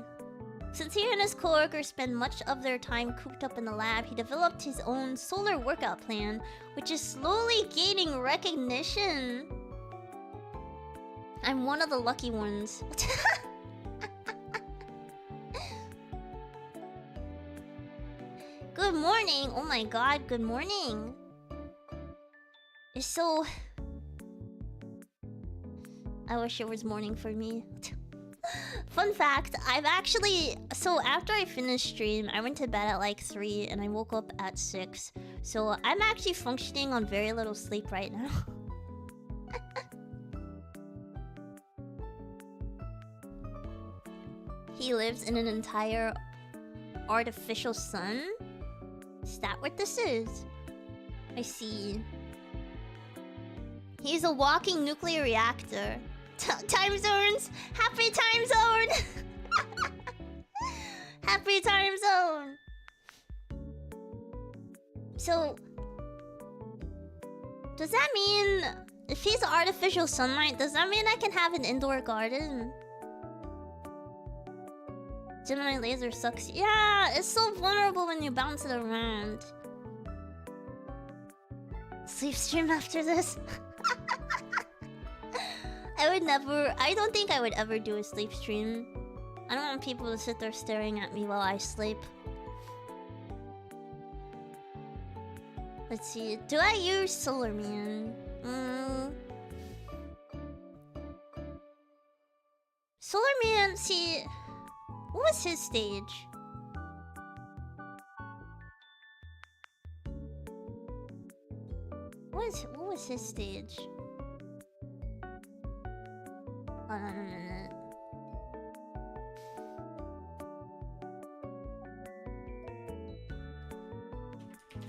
Since he and his coworkers spend much of their time cooped up in the lab, he developed his own solar workout plan, which is slowly gaining recognition. I'm one of the lucky ones. Good morning! Oh my god, good morning! It's so... I wish it was morning for me. Fun fact, I've actually... So after I finished stream, I went to bed at like 3 and I woke up at 6. So I'm actually functioning on very little sleep right now. He lives in an entire artificial sun? Is that what this is? I see. He's a walking nuclear reactor. Time zones! Happy time zone! Happy time zone! So... Does that mean... If he's artificial sunlight, does that mean I can have an indoor garden? Gemini laser sucks. Yeah, it's so vulnerable when you bounce it around. Sleep stream after this? I don't think I would ever do a sleep stream. I don't want people to sit there staring at me while I sleep. Let's see. Do I use Solar Man? Solar Man, see... What was his stage? What was his stage? Hold on a minute.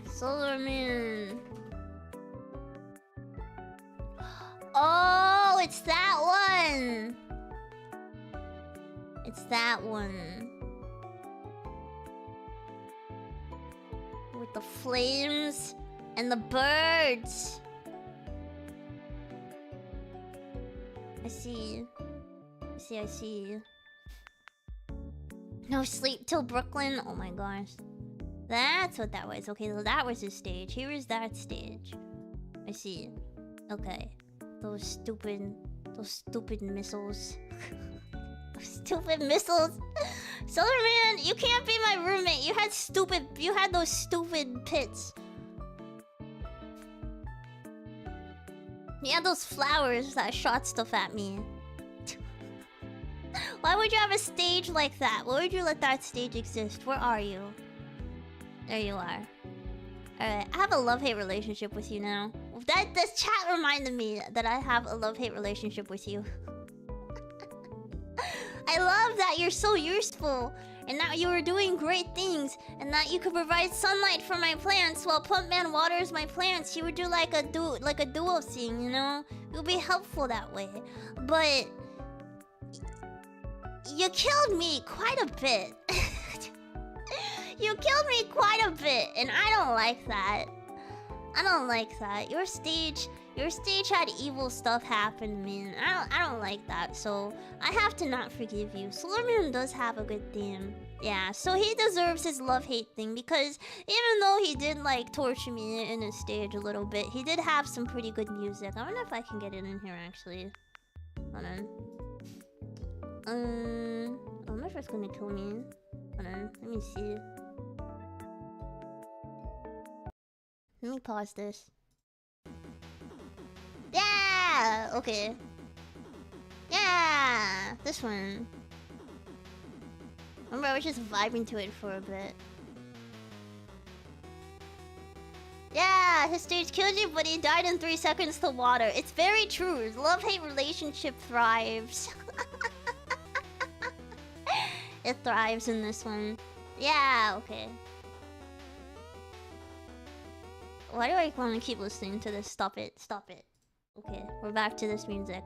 Solar Man. Oh, it's that one. It's that one. With the flames and the birds. I see. I see. No sleep till Brooklyn. Oh my gosh. That's what that was. Okay, so that was his stage. Here is that stage. I see. Okay. Those stupid missiles. Stupid missiles. Solar Man, you can't be my roommate. You had those stupid pits. You had those flowers that shot stuff at me. Why would you have a stage like that? Why would you let that stage exist? Where are you? There you are. Alright, I have a love-hate relationship with you now. This chat reminded me that I have a love-hate relationship with you. I love that you're so useful, and that you were doing great things, and that you could provide sunlight for my plants while Plumpman waters my plants. You would do like a duo thing, you know? It would be helpful that way. But you killed me quite a bit. You killed me quite a bit, and I don't like that. I don't like that. Your stage had evil stuff happen, man. I don't like that. So I have to not forgive you. Slurman does have a good theme. Yeah, so he deserves his love-hate thing because even though he did like torture me in his stage a little bit, he did have some pretty good music. I wonder if I can get it in here actually. Hold on. I wonder if it's gonna kill me. Hold on, let me see. Let me pause this. Yeah! Okay. Yeah! This one. Remember, I was just vibing to it for a bit. Yeah! His stage killed you, but he died in 3 seconds to water. It's very true. His love-hate relationship thrives. It thrives in this one. Yeah, okay. Why do I want to keep listening to this? Stop it. Stop it. Okay, we're back to this music.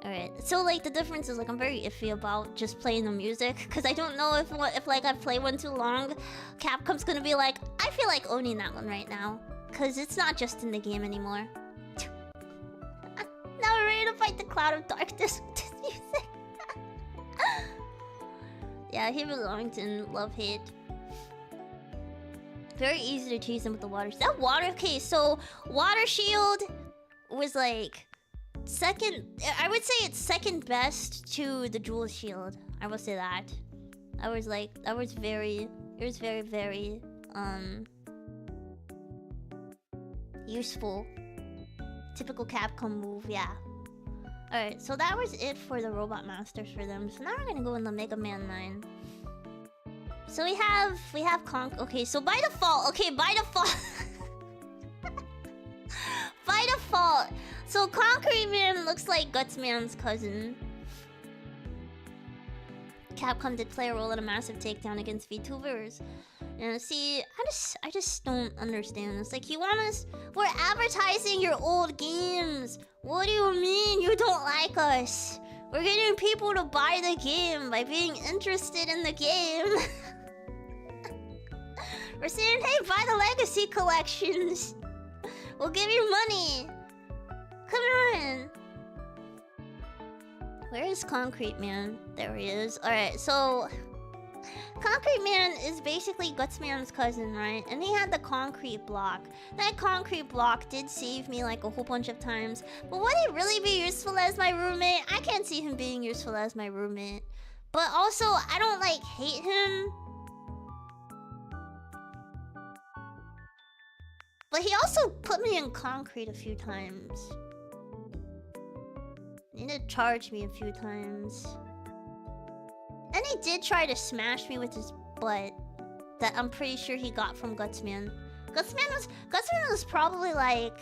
Alright, so like the difference is like I'm very iffy about just playing the music because I don't know if like I play one too long, Capcom's gonna be like, I feel like owning that one right now because it's not just in the game anymore. Now we're ready to fight the cloud of darkness with this music. Yeah, he belonged in love-hate. Very easy to chase him with the water. That water, okay, so water shield was like second. I would say it's second best to the jewel shield. I will say that. It was very useful. Typical Capcom move, yeah. Alright, so that was it for the Robot Masters for them. So now we're gonna go in the Mega Man 9. So we have okay, so by default, by default, so Concrete Man looks like Guts Man's cousin. Capcom did play a role in a massive takedown against VTubers. And see, I just don't understand this. Like, you want us? We're advertising your old games. What do you mean you don't like us? We're getting people to buy the game by being interested in the game. We're saying, hey, buy the Legacy collections. We'll give you money. Come on. Where is Concrete Man? There he is. Alright, so Concrete Man is basically Gutsman's cousin, right? And he had the concrete block. That concrete block did save me like a whole bunch of times. But would he really be useful as my roommate? I can't see him being useful as my roommate. But also, I don't like hate him. But he also put me in concrete a few times. He did charge me a few times. And he did try to smash me with his butt. That I'm pretty sure he got from Gutsman. Gutsman was probably like...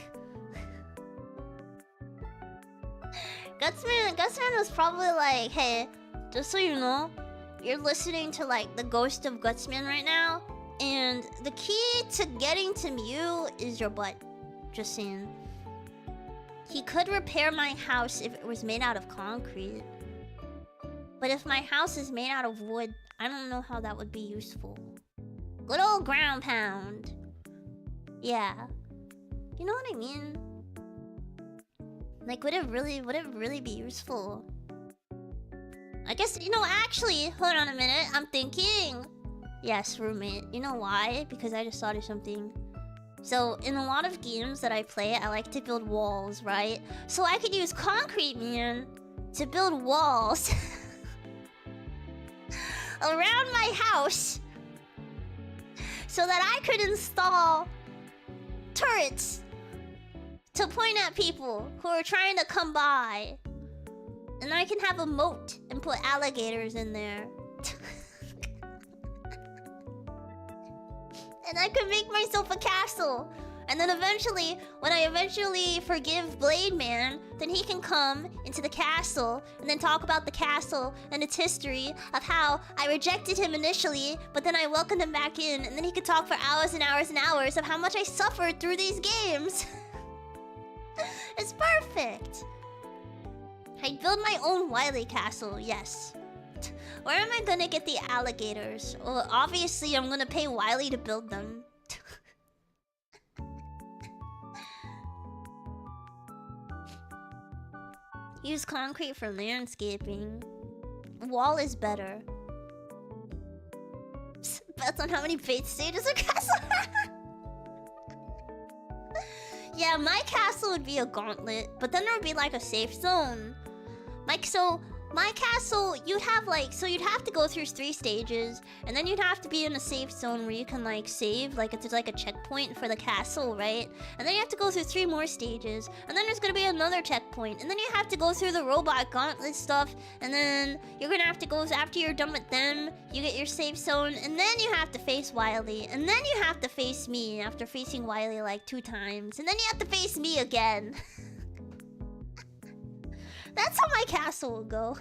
Gutsman was probably like, hey, just so you know, you're listening to like the ghost of Gutsman right now. And the key to getting to Mew is your butt. Just saying. He could repair my house if it was made out of concrete. But if my house is made out of wood, I don't know how that would be useful. Good old ground pound. Yeah. You know what I mean? Like, would it really be useful? I guess, you know, actually, hold on a minute. I'm thinking... Yes, roommate. You know why? Because I just thought of something. So, in a lot of games that I play, I like to build walls, right? So I could use Concrete Man to build walls around my house so that I could install turrets to point at people who are trying to come by. And I can have a moat and put alligators in there. And I could make myself a castle. And then eventually, when I eventually forgive Blade Man, then he can come into the castle and then talk about the castle and its history of how I rejected him initially, but then I welcomed him back in, and then he could talk for hours and hours and hours of how much I suffered through these games. It's perfect. I build my own Wily castle, yes. Where am I gonna get the alligators? Well, obviously I'm gonna pay Wily to build them. Use concrete for landscaping. Wall is better. Psst, bets on how many fate stages a castle. Yeah, my castle would be a gauntlet, but then there would be like a safe zone. Like, so my castle, you'd have like, so you'd have to go through 3 stages, and then you'd have to be in a safe zone where you can like save, like it's like a checkpoint for the castle, right? And then you have to go through 3 more stages, and then there's gonna be another checkpoint, and then you have to go through the robot gauntlet stuff, and then you're gonna have to go, after you're done with them, you get your safe zone, and then you have to face Wily, and then you have to face me after facing Wily like 2 times, and then you have to face me again. That's how my castle will go.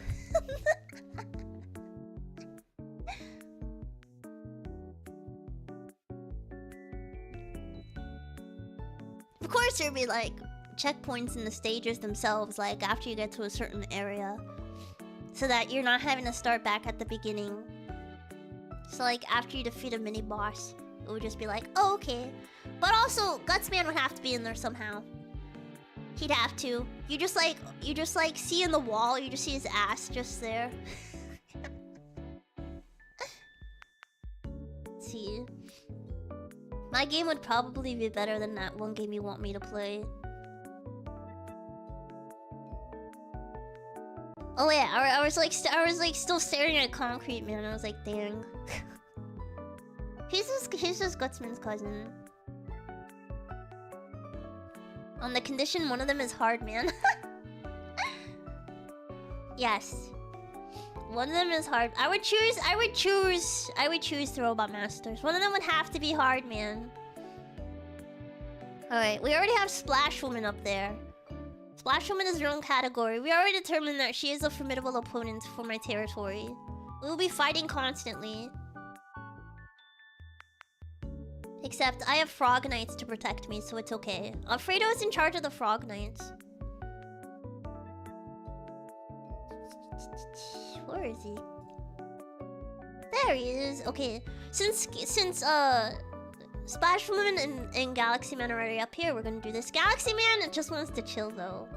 Of course, there'll be like checkpoints in the stages themselves, like after you get to a certain area, so that you're not having to start back at the beginning. So like after you defeat a mini boss, it would just be like, oh, okay. But also, Gutsman would have to be in there somehow. He'd have to. You just like see in the wall, you just see his ass just there. Let's see. My game would probably be better than that one game you want me to play. Oh yeah, I was like still staring at concrete, man. I was like, dang. He's just Gutsman's cousin. On the condition one of them is hard, man. Yes. One of them is hard. I would choose the Robot Masters. One of them would have to be hard, man. Alright, we already have Splash Woman up there. Splash Woman is her own category. We already determined that she is a formidable opponent for my territory. We will be fighting constantly. Except I have Frog Knights to protect me, so it's okay. Alfredo is in charge of the Frog Knights. Where is he? There he is. Okay, since Splash Woman and Galaxy Man are already up here, we're gonna do this. Galaxy Man just wants to chill though.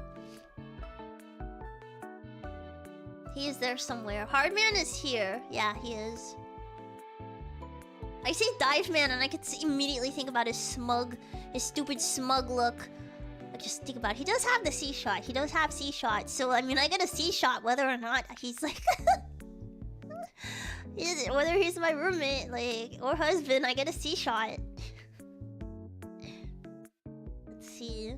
He is there somewhere. Hardman is here. Yeah, he is. I say Dive Man and I could immediately think about his stupid smug look. I just think about it. He does have the C-shot. He does have C-shot. So, I mean, I get a C-shot whether or not he's like... whether he's my roommate, like, or husband, I get a C-shot. Let's see.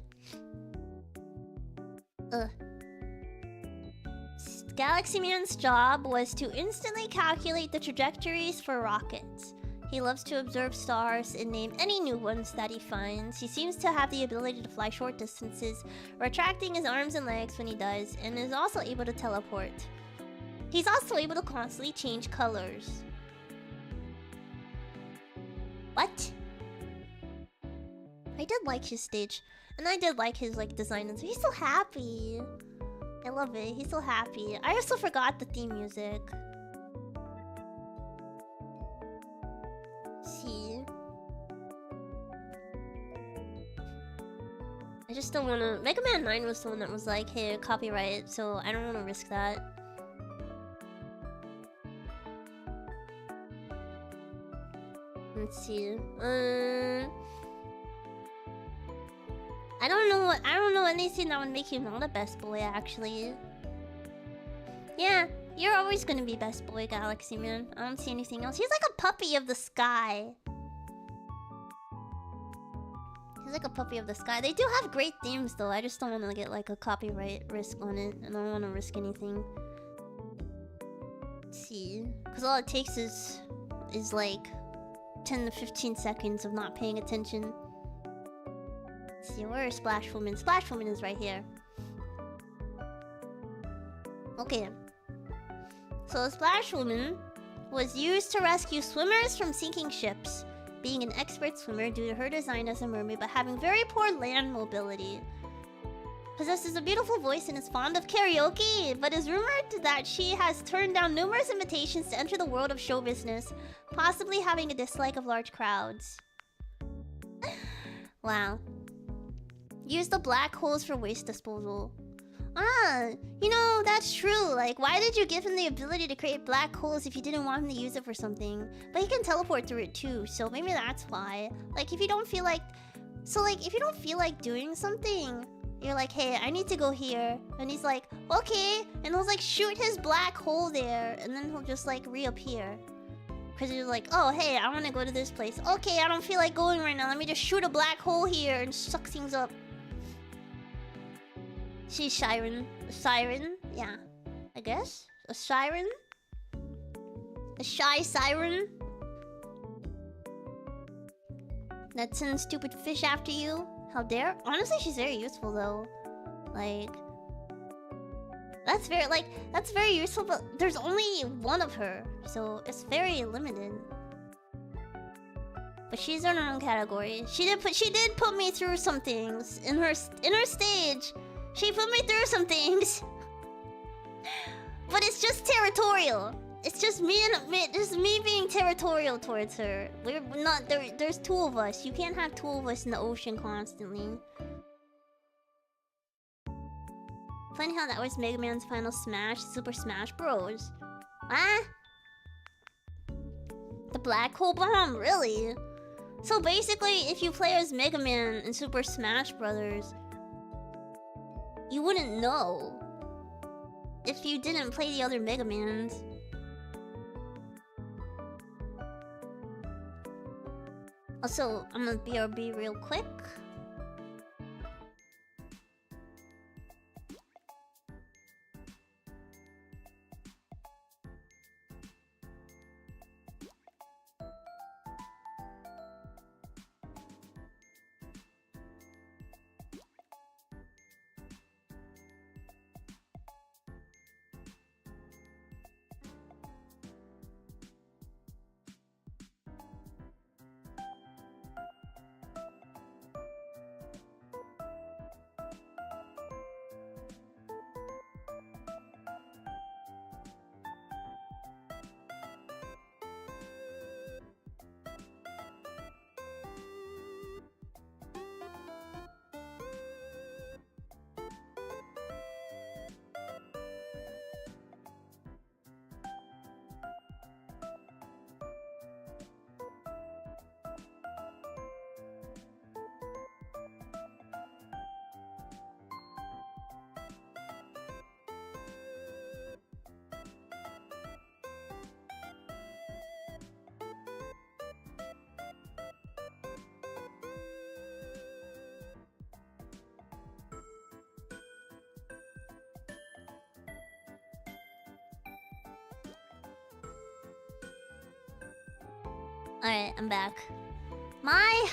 Galaxy Man's job was to instantly calculate the trajectories for rockets. He loves to observe stars and name any new ones that he finds. He seems to have the ability to fly short distances, retracting his arms and legs when he does, and is also able to teleport. He's also able to constantly change colors. What? I did like his stage, and I did like his like design, and he's so happy. I love it. He's so happy. I also forgot the theme music. See, I just don't want to. Mega Man 9 was the one that was like, hey, copyright, so I don't want to risk that. Let's see. I don't know anything that would make you not a best boy, actually. Yeah, you're always gonna be best boy, Galaxy Man. I don't see anything else. He's like a puppy of the sky. He's like a puppy of the sky. They do have great themes, though. I just don't want to get like a copyright risk on it. I don't want to risk anything. Let's see, because all it takes is like 10 to 15 seconds of not paying attention. Let's see, where is Splash Woman? Splash Woman is right here. Okay. So Splash Woman was used to rescue swimmers from sinking ships, being an expert swimmer due to her design as a mermaid but having very poor land mobility. Possesses a beautiful voice and is fond of karaoke, but is rumored that she has turned down numerous invitations to enter the world of show business, possibly having a dislike of large crowds. Wow. Use the black holes for waste disposal. Ah, you know, that's true. Like, why did you give him the ability to create black holes if you didn't want him to use it for something? But he can teleport through it too, so maybe that's why. Like, if you don't feel like... So, like, if you don't feel like doing something, you're like, hey, I need to go here. And he's like, okay. And he'll, like, shoot his black hole there, and then he'll just, like, reappear. Because you're like, oh, hey, I want to go to this place. Okay, I don't feel like going right now. Let me just shoot a black hole here and suck things up. She's Siren. A siren? Yeah. I guess? A siren? A shy siren? That sends stupid fish after you? How dare? Honestly, she's very useful though. Like... That's very useful, but there's only one of her. So it's very limited. But she's in her own category. She did put me through some things in her stage. She put me through some things. But it's just territorial. It's just me being territorial towards her. We're not there's two of us. You can't have two of us in the ocean constantly. Funny how that was Mega Man's final smash, Super Smash Bros. Ah? The black hole bomb, really? So basically, if you play as Mega Man in Super Smash Brothers, you wouldn't know if you didn't play the other Mega Mans. Also, I'm gonna BRB real quick. Alright, I'm back. My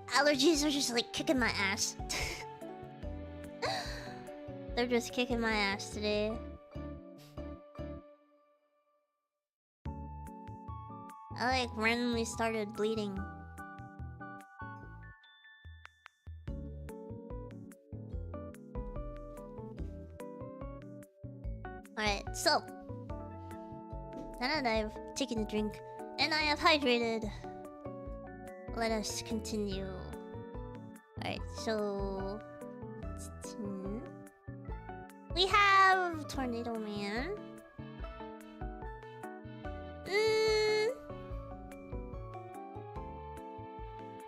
allergies are just like kicking my ass. They're just kicking my ass today. I like randomly started bleeding. Alright, so now that I've taken a drink and I have hydrated, let us continue. Alright, so we have Tornado Man.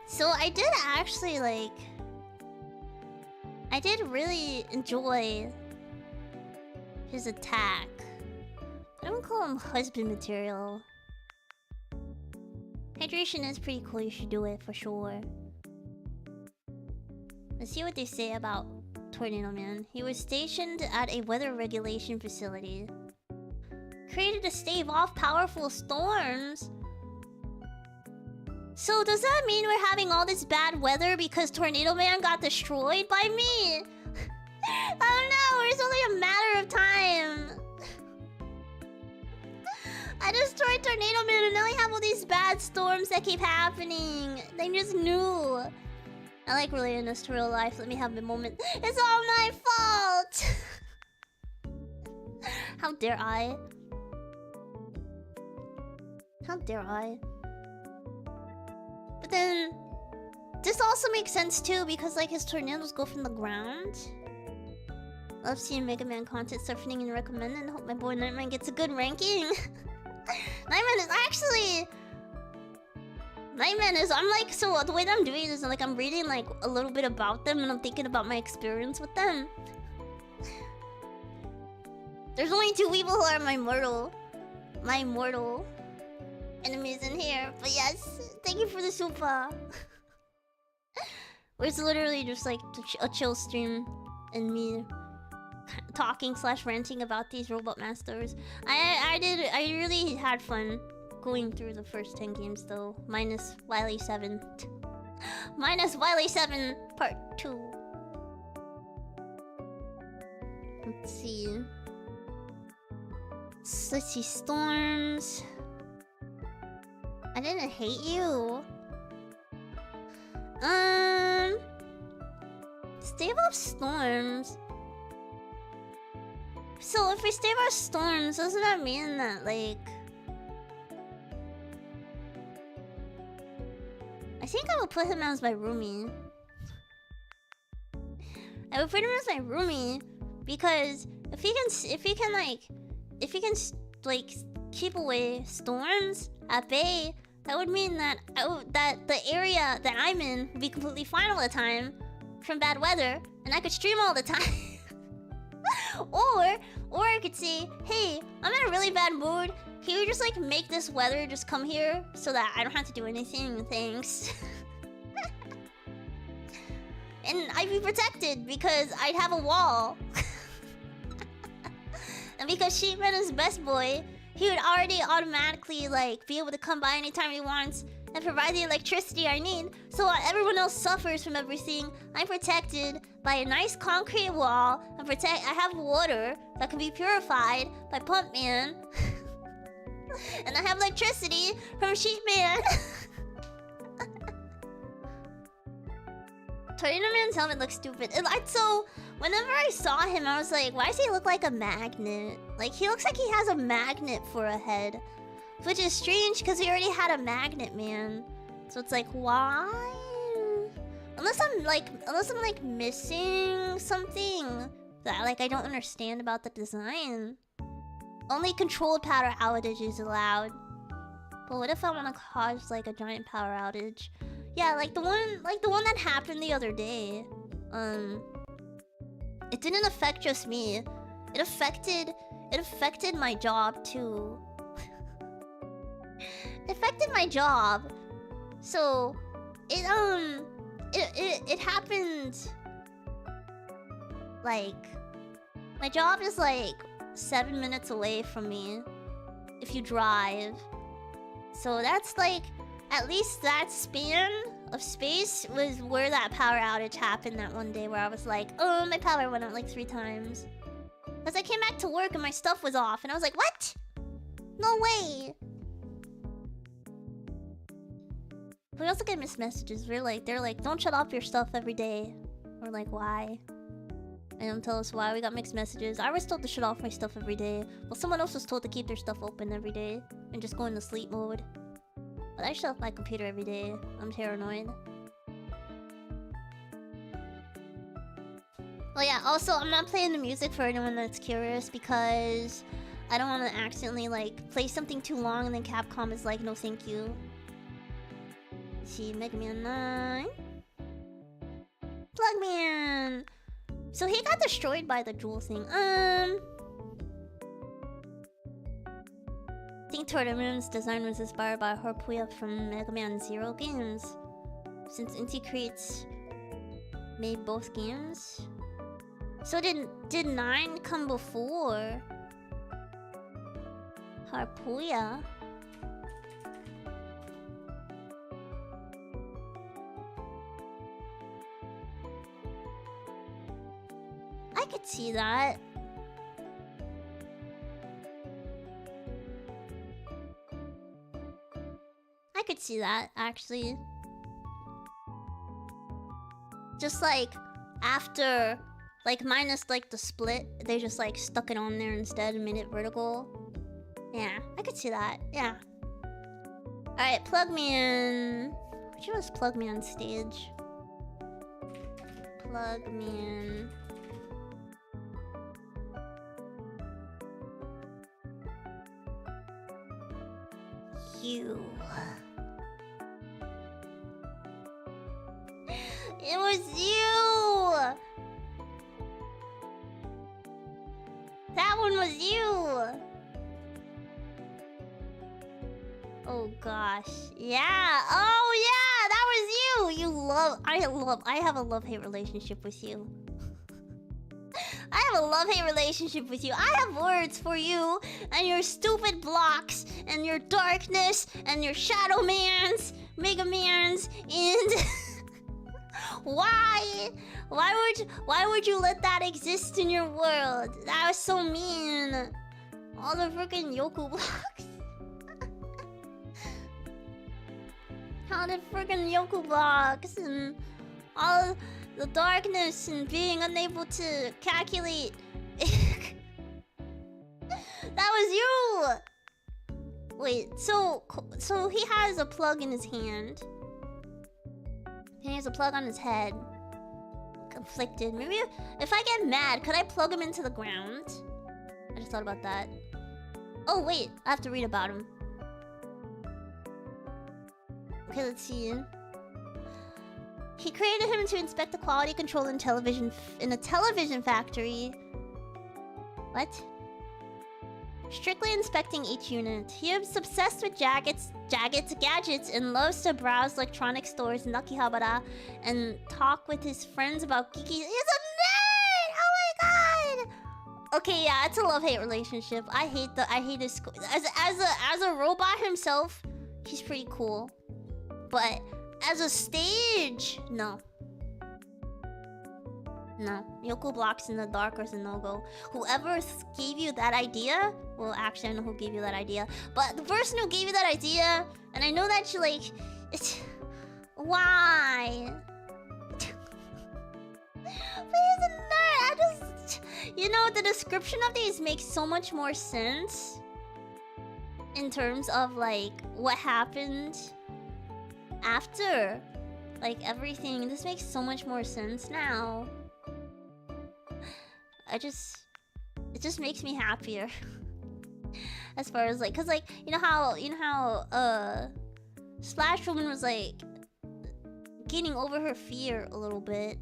So I did actually I did really enjoy his attack. I don't call him husband material. Hydration is pretty cool, you should do it for sure. Let's see what they say about Tornado Man. He was stationed at a weather regulation facility. Created to stave off powerful storms? So does that mean we're having all this bad weather because Tornado Man got destroyed by me? I don't know, it's only a matter of time. I destroyed Tornado Man and now I have all these bad storms that keep happening. They just knew. I like relating this to real life. Let me have a moment. It's all my fault! How dare I? How dare I? But then... this also makes sense too because like his tornadoes go from the ground. Love seeing Mega Man content surfing and recommending. Hope my boy Nightman gets a good ranking. Nightman is actually... Nightman is... I'm like... So the way that I'm doing it is like I'm reading like a little bit about them and I'm thinking about my experience with them. There's only 2 people who are my mortal enemies in here. But yes, thank you for the super. It's literally just like a chill stream and me talking / ranting about these robot masters. I really had fun going through the first 10 games though. Minus Wily 7. Minus Wily 7 part 2. Let's see. Let's see, Storms. I didn't hate you. Stave off Storms. So if we stave off Storms, doesn't that mean that like... I think I will put him as my roomie. I would put him as my roomie because if he can keep away Storms at bay, that would mean that that the area that I'm in would be completely fine all the time from bad weather, and I could stream all the time. or I could say, hey, I'm in a really bad mood. Can you just like make this weather just come here so that I don't have to do anything? Thanks. And I'd be protected because I'd have a wall. And because Sheepman is best boy, he would already automatically like be able to come by anytime he wants and provide the electricity I need. So while everyone else suffers from everything, I'm protected by a nice concrete wall. I have water that can be purified by Pumpman. And I have electricity from Sheepman. Tornado Man's helmet looks stupid. So whenever I saw him, I was like, why does he look like a magnet? Like, he looks like he has a magnet for a head. Which is strange, because he already had a magnet, man. So it's like, why? Unless I'm like missing something that like I don't understand about the design. Only controlled power outage is allowed. But what if I want to cause like a giant power outage? Yeah, like the one that happened the other day. It didn't affect just me. It affected my job too. It affected my job. So it happened like my job is like 7 minutes away from me if you drive. So that's like at least that span of space was where that power outage happened that one day where I was like, oh, my power went out like 3 times. Because I came back to work and my stuff was off and I was like, what? No way. We also get missed messages. They're like, don't shut off your stuff every day. We're like, why? They don't tell us why. We got mixed messages. I was told to shut off my stuff every day. Well, someone else was told to keep their stuff open every day and just go into sleep mode. But I shut off my computer every day. I'm paranoid. Well, yeah, also, I'm not playing the music for anyone that's curious because I don't want to accidentally, like, play something too long and then Capcom is like, no thank you. See, Mega Man 9. Plugman! So he got destroyed by the jewel thing. I think Tournament's design was inspired by Harpuya from Mega Man Zero games. Since Inti Creates made both games. So did 9 come before Harpuya? I could see that. I could see that, actually. Just like, after, like, minus, like, the split, they just, like, stuck it on there instead and made it vertical. Yeah, I could see that, yeah. Alright, plug me in. Which was plug me on stage? Plug me in. you. It was you! That one was you! Oh gosh. Yeah! Oh yeah! That was you! I have a love-hate relationship with you. I have a love-hate relationship with you. I have words for you and your stupid blocks and your darkness and your shadow mans, mega mans, and why would you let that exist in your world? That was so mean. All the freaking Yoku blocks. All the freaking Yoku blocks and all the darkness and being unable to calculate. That was you! Wait, so he has a plug in his hand. He has a plug on his head. Conflicted. Maybe if I get mad, could I plug him into the ground? I just thought about that. Oh wait, I have to read about him. Okay, let's see. He created him to inspect the quality control in a television factory. What? Strictly inspecting each unit. He is obsessed with gadgets, and loves to browse electronic stores in Akihabara and talk with his friends about geeky. He's a nerd! Oh my god! Okay, yeah, it's a love-hate relationship. I hate his as a robot himself, he's pretty cool. But as a stage, no. No. Yoku blocks in the dark is a no-go. Whoever gave you that idea... Well, actually, I know who gave you that idea. But the person who gave you that idea... And I know that you, like... It's... Why? But he's a nerd! I just... You know, the description of these makes so much more sense. In terms of, like, what happened... after. Like, everything. This makes so much more sense now. It just makes me happier. As far as like, cause like, you know how Slash Woman was like getting over her fear a little bit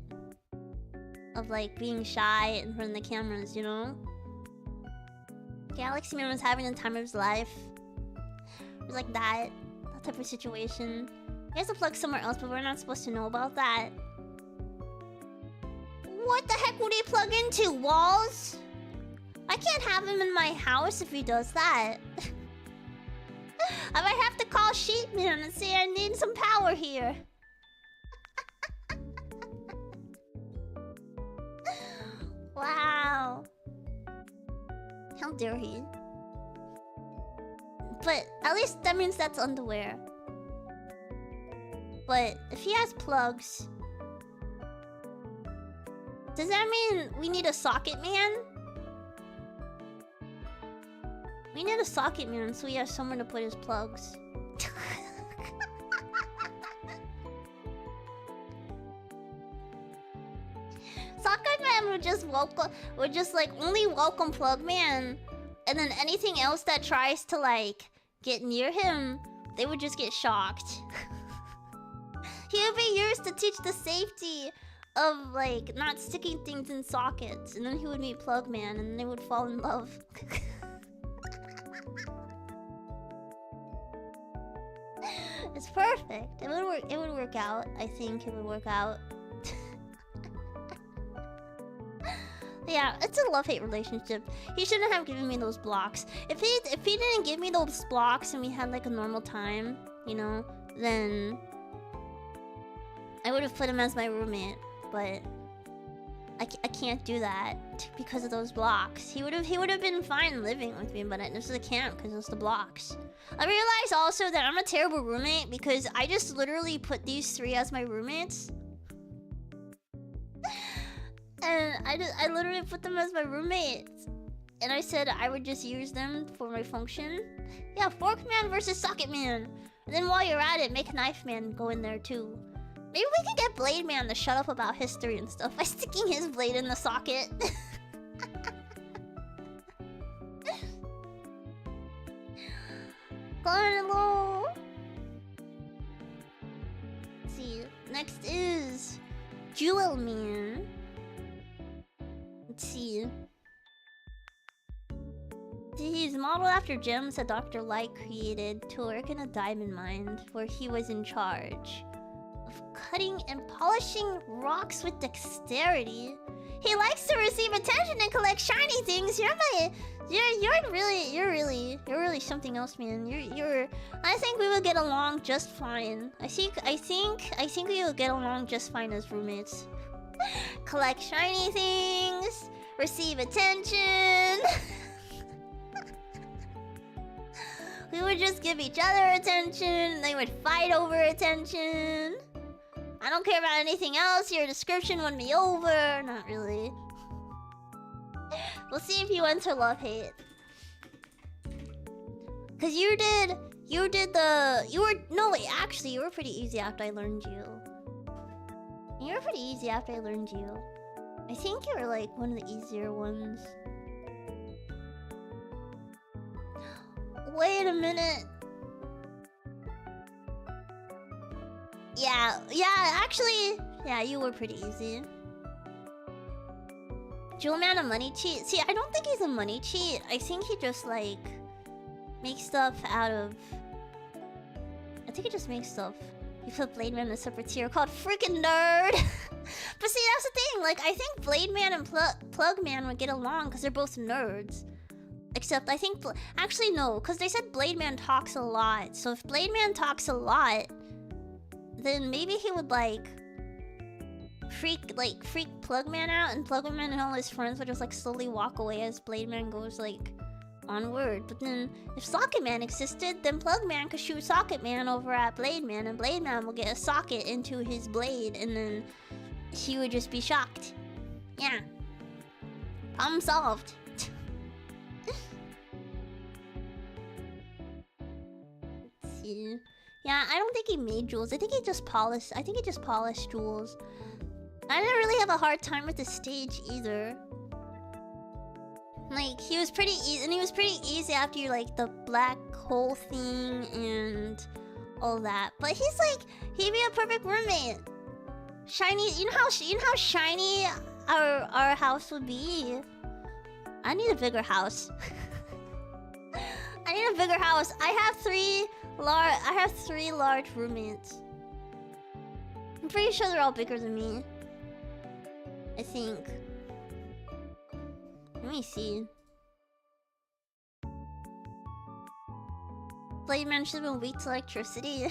of like being shy in front of the cameras, you know? Galaxy Man was having the time of his life. It was like that type of situation. He has to plug somewhere else, but we're not supposed to know about that. What the heck would he plug into? Walls? I can't have him in my house if he does that. I might have to call Sheepman and say I need some power here. Wow. How dare he? But at least that means that's underwear. But if he has plugs... Does that mean we need a socket man? We need a socket man so he has somewhere to put his plugs. Socket man would just like only welcome plug man, and then anything else that tries to like get near him, they would just get shocked. He would be used to teach the safety of like not sticking things in sockets, and then he would meet plug man and they would fall in love. It's perfect. It would work out. I think it would work out. Yeah, it's a love-hate relationship. He shouldn't have given me those blocks. If he didn't give me those blocks and we had like a normal time, you know, then I would have put him as my roommate. But I can't do that because of those blocks. He would have been fine living with me, but I just can't because it's the blocks. I realized also that I'm a terrible roommate because I just literally put these three as my roommates. And I literally put them as my roommates. And I said I would just use them for my function. Yeah, Fork Man versus Socket Man. And then while you're at it, make Knife Man go in there too. Maybe we can get Blade Man to shut up about history and stuff by sticking his blade in the socket. Going low. Let's see. Next is Jewel Man. Let's see. He's modeled after gems that Dr. Light created to work in a diamond mine where he was in charge of cutting and polishing rocks with dexterity. He likes to receive attention and collect shiny things. You're really something else, man. I think we would get along just fine. I think we would get along just fine as roommates. Collect shiny things, receive attention. We would just give each other attention. They would fight over attention. I don't care about anything else. Your description won me over. Not really. We'll see if you enter love-hate. Cause you were pretty easy after I learned you. You were pretty easy after I learned you. I think you were like one of the easier ones. Wait a minute. Yeah, actually, yeah, you were pretty easy. Jewel Man a money cheat? See, I don't think he's a money cheat. I think he just like makes stuff out of. I think he just makes stuff. He put Blade Man in a separate tier called freaking nerd. But see, that's the thing. Like, I think Blade Man and Plug Man would get along because they're both nerds. Except I think actually no, because they said Blade Man talks a lot. So if Blade Man talks a lot, then maybe he would like freak Plug Man out, and Plug Man and all his friends would just like slowly walk away as Blade Man goes like onward. But then if Socket Man existed, then Plug Man could shoot Socket Man over at Blade Man, and Blade Man will get a socket into his blade, and then he would just be shocked. Yeah. Problem solved. Let's see. Yeah, I don't think he made jewels. I think he just polished. I think he just polished jewels. I didn't really have a hard time with the stage either. Like, he was pretty easy, and he was pretty easy after you like the black hole thing and all that. But he's like, he'd be a perfect roommate. Shiny, you know how shiny our house would be. I need a bigger house. I need a bigger house. I have three large roommates. I'm pretty sure they're all bigger than me. I think. Let me see. Blade Man should have been weak to electricity.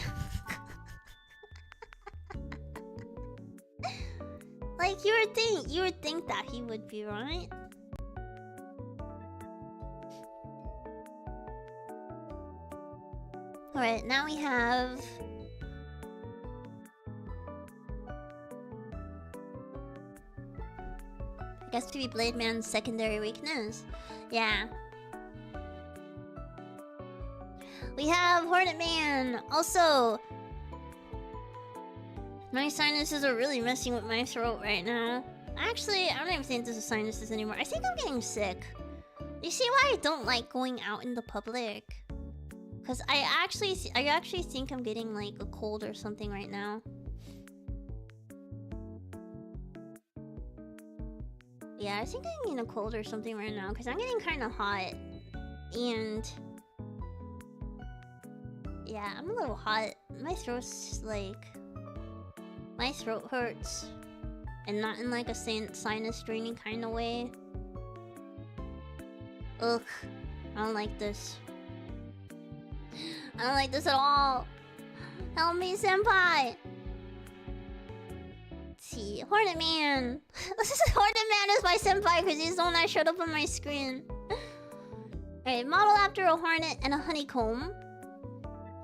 Like, you would think that he would be, right? Alright, now we have... I guess to be Blade Man's secondary weakness. Yeah. We have Hornet Man! Also... My sinuses are really messing with my throat right now. Actually, I don't even think this is sinuses anymore. I think I'm getting sick. You see why I don't like going out in the public? Because I actually think I'm getting like a cold or something right now. Yeah, I think I'm getting a cold or something right now because I'm getting kind of hot. And... yeah, I'm a little hot. My throat's like... my throat hurts. And not in like a sinus draining kind of way. Ugh. I don't like this. I don't like this at all. Help me, senpai! Let's see. Hornet Man! Hornet Man is my senpai because he's the one that showed up on my screen. Alright, model after a hornet and a honeycomb.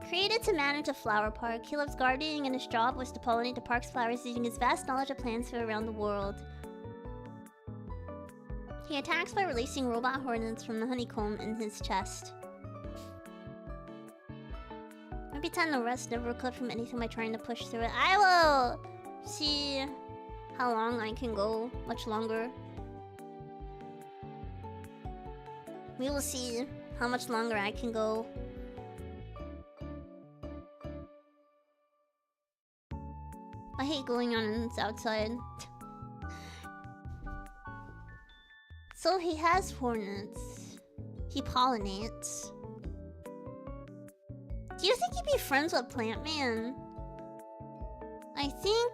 Created to manage a flower park, he loves gardening and his job was to pollinate the park's flowers using his vast knowledge of plants from around the world. He attacks by releasing robot hornets from the honeycomb in his chest. Maybe 10 the rest never recover from anything by trying to push through it. I will see how long I can go. Much longer. We will see how much longer I can go. going on outside. So he has hornets. He pollinates. Do you think he'd be friends with Plant Man? I think...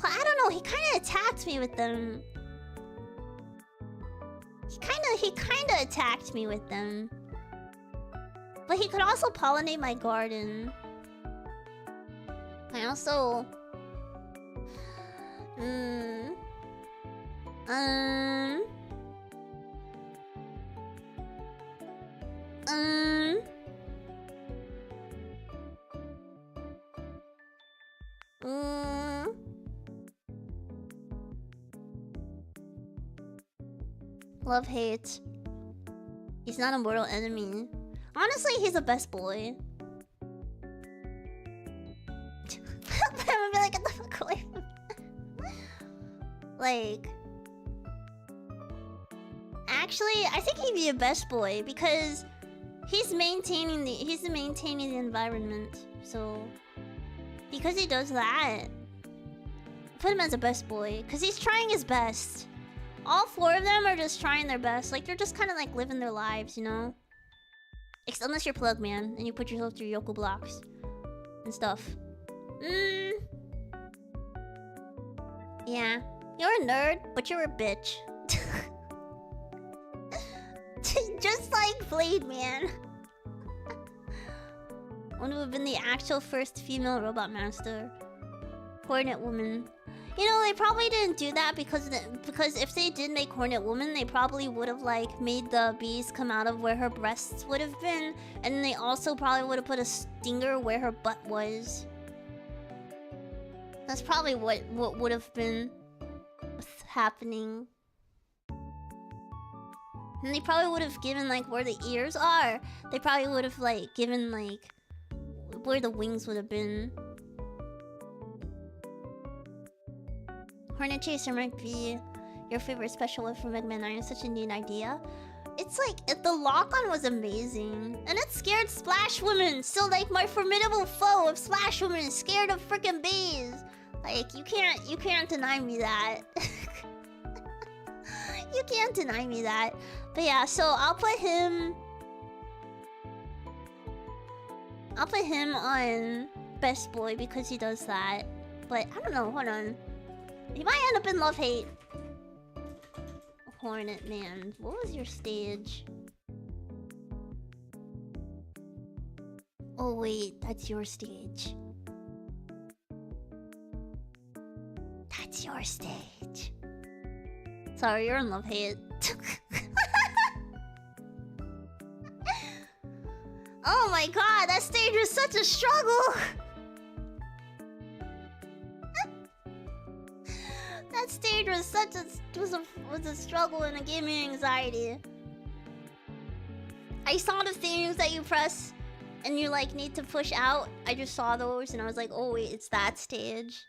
I don't know, he kinda attacked me with them. He kinda attacked me with them. But he could also pollinate my garden. I also... Love hate. He's not a mortal enemy. Honestly, he's the best boy. I'm gonna be like, get the fuck away from me. Like... Actually, I think he'd be a best boy because he's maintaining the environment. So because he does that, put him as a best boy because he's trying his best. All four of them are just trying their best. Like they're just kind of like living their lives, you know. Unless you're Plug Man and you put yourself through Yoko blocks and stuff. Yeah, you're a nerd, but you're a bitch. Just like Blade Man. One who would have been the actual first female robot master. Hornet Woman. You know, they probably didn't do that because if they did make Hornet Woman, they probably would have like made the bees come out of where her breasts would have been, and they also probably would have put a stinger where her butt was. That's probably what would have been happening. And they probably would have given like where the ears are. They probably would have like given like where the wings would have been. Hornet Chaser might be your favorite special one from Mega Man 9. It's such a neat idea. It's like the lock-on was amazing, and it scared Splash Woman. So like my formidable foe of Splash Woman is scared of freaking bees. Like you can't deny me that. You can't deny me that. But yeah, so I'll put him on Best Boy because he does that. But I don't know, hold on. He might end up in Love Hate. Hornet Man, what was your stage? Oh wait, that's your stage. That's your stage. Sorry, you're in Love Hate. Oh my god, that stage was such a struggle! That stage was such a struggle and a gaming anxiety. I saw the things that you press and you like need to push out. I just saw those and I was like, oh wait, it's that stage.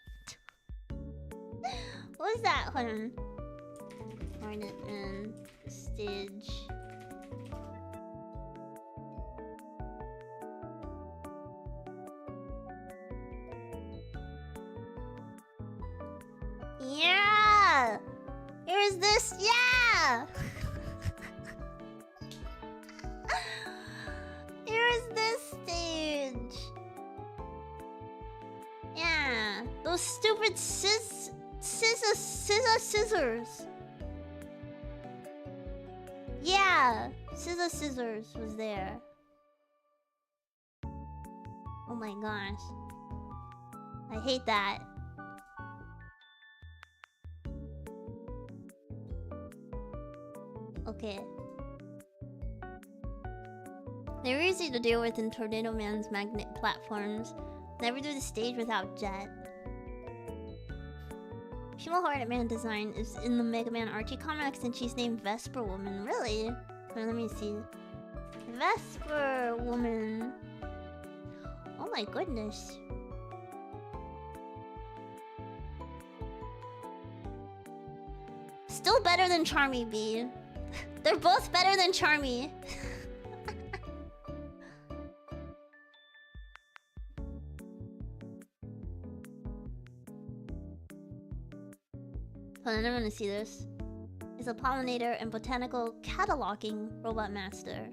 What was that? Hold on. Hornet and stage. Yeah! Here's this, yeah! Here's this stage. Yeah, those stupid scissors. Yeah, scissors was there. Oh my gosh. I hate that. Okay. They're easy to deal with in Tornado Man's magnet platforms. Never do the stage without Jet. Female Hornet Man design is in the Mega Man Archie comics and she's named Vesper Woman. Really? Wait, let me see. Vesper Woman. Oh my goodness. Still better than Charmy B. They're both better than Charmy. Hold on, I want to see this. Is a pollinator and botanical cataloging robot master.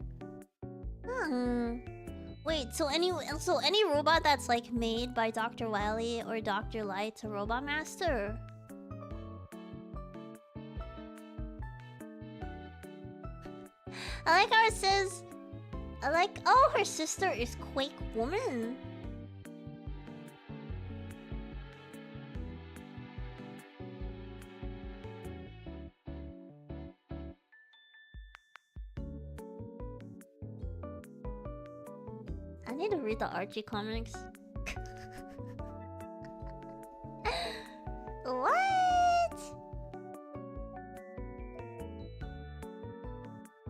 Wait, so any robot that's like made by Dr. Wily or Dr. Light's a robot master? I like how it says. Oh, her sister is Quake Woman. I need to read the Archie comics. What?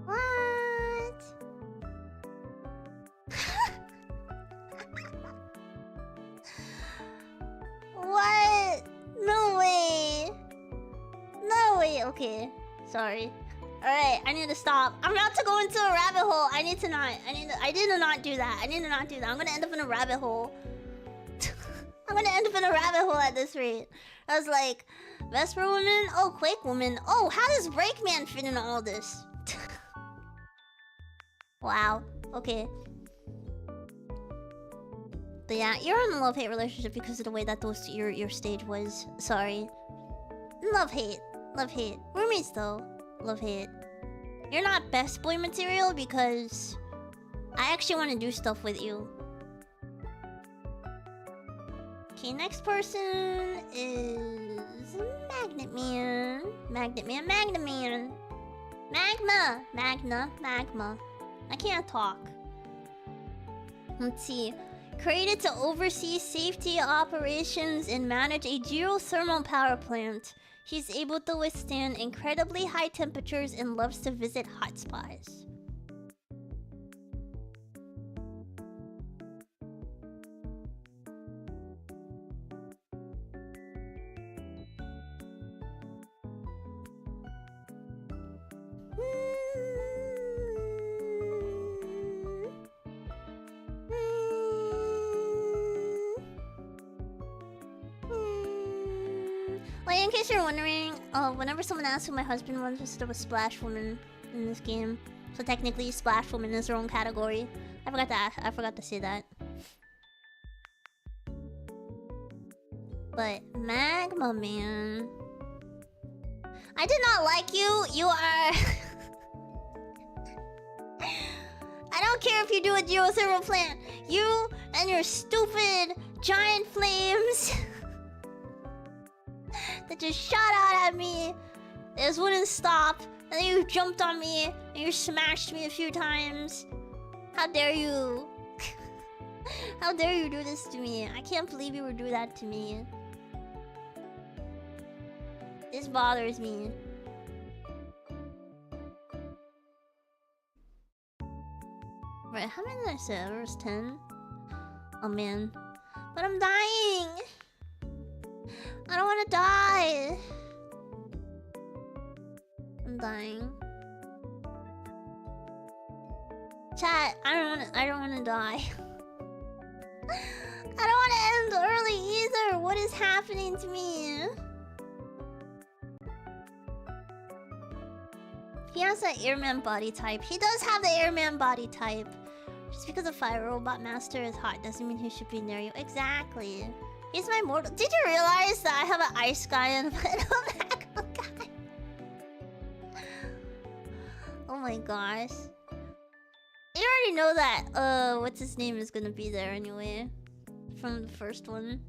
What? What? No way. No way. Okay. Sorry. Alright, I need to stop. I'm about to go into a rabbit hole. I need to not do that. I need to not do that. I'm gonna end up in a rabbit hole. I'm gonna end up in a rabbit hole at this rate. I was like, Vesper Woman? Oh, Quake Woman. Oh, how does Breakman fit in all this? Wow. Okay. But yeah, you're in a love-hate relationship because of the way that your stage was. Sorry. Love-hate. Love-hate. Roommates though. Love-hate. You're not best boy material because I actually want to do stuff with you. Okay, next person is Magnet Man. Magnet Man, Magnet Man. Magma. I can't talk. Let's see. Created to oversee safety operations and manage a geothermal power plant. He's able to withstand incredibly high temperatures and loves to visit hotspots. Like, in case you're wondering, whenever someone asks who my husband was, instead of a Splash Woman in this game. So technically, Splash Woman is her own category. I forgot to say that. But Magma Man, I did not like you. You are. I don't care if you do a geothermal plant. You and your stupid giant flames that just shot out at me. They just wouldn't stop. And then you jumped on me and you smashed me a few times. How dare you? How dare you do this to me? I can't believe you would do that to me. This bothers me. Right, how many did I say? There was 10? Oh man. But I'm dying! I don't wanna die! I'm dying. Chat, I don't wanna die. I don't wanna end early either! What is happening to me? He has that airman body type. He does have the airman body type. Just because a fire robot master is hot doesn't mean he should be near you. Exactly. He's my mortal. Did you realize that I have an ice guy and a magma guy? Oh my gosh. You already know that, what's his name is gonna be there anyway. From the first one.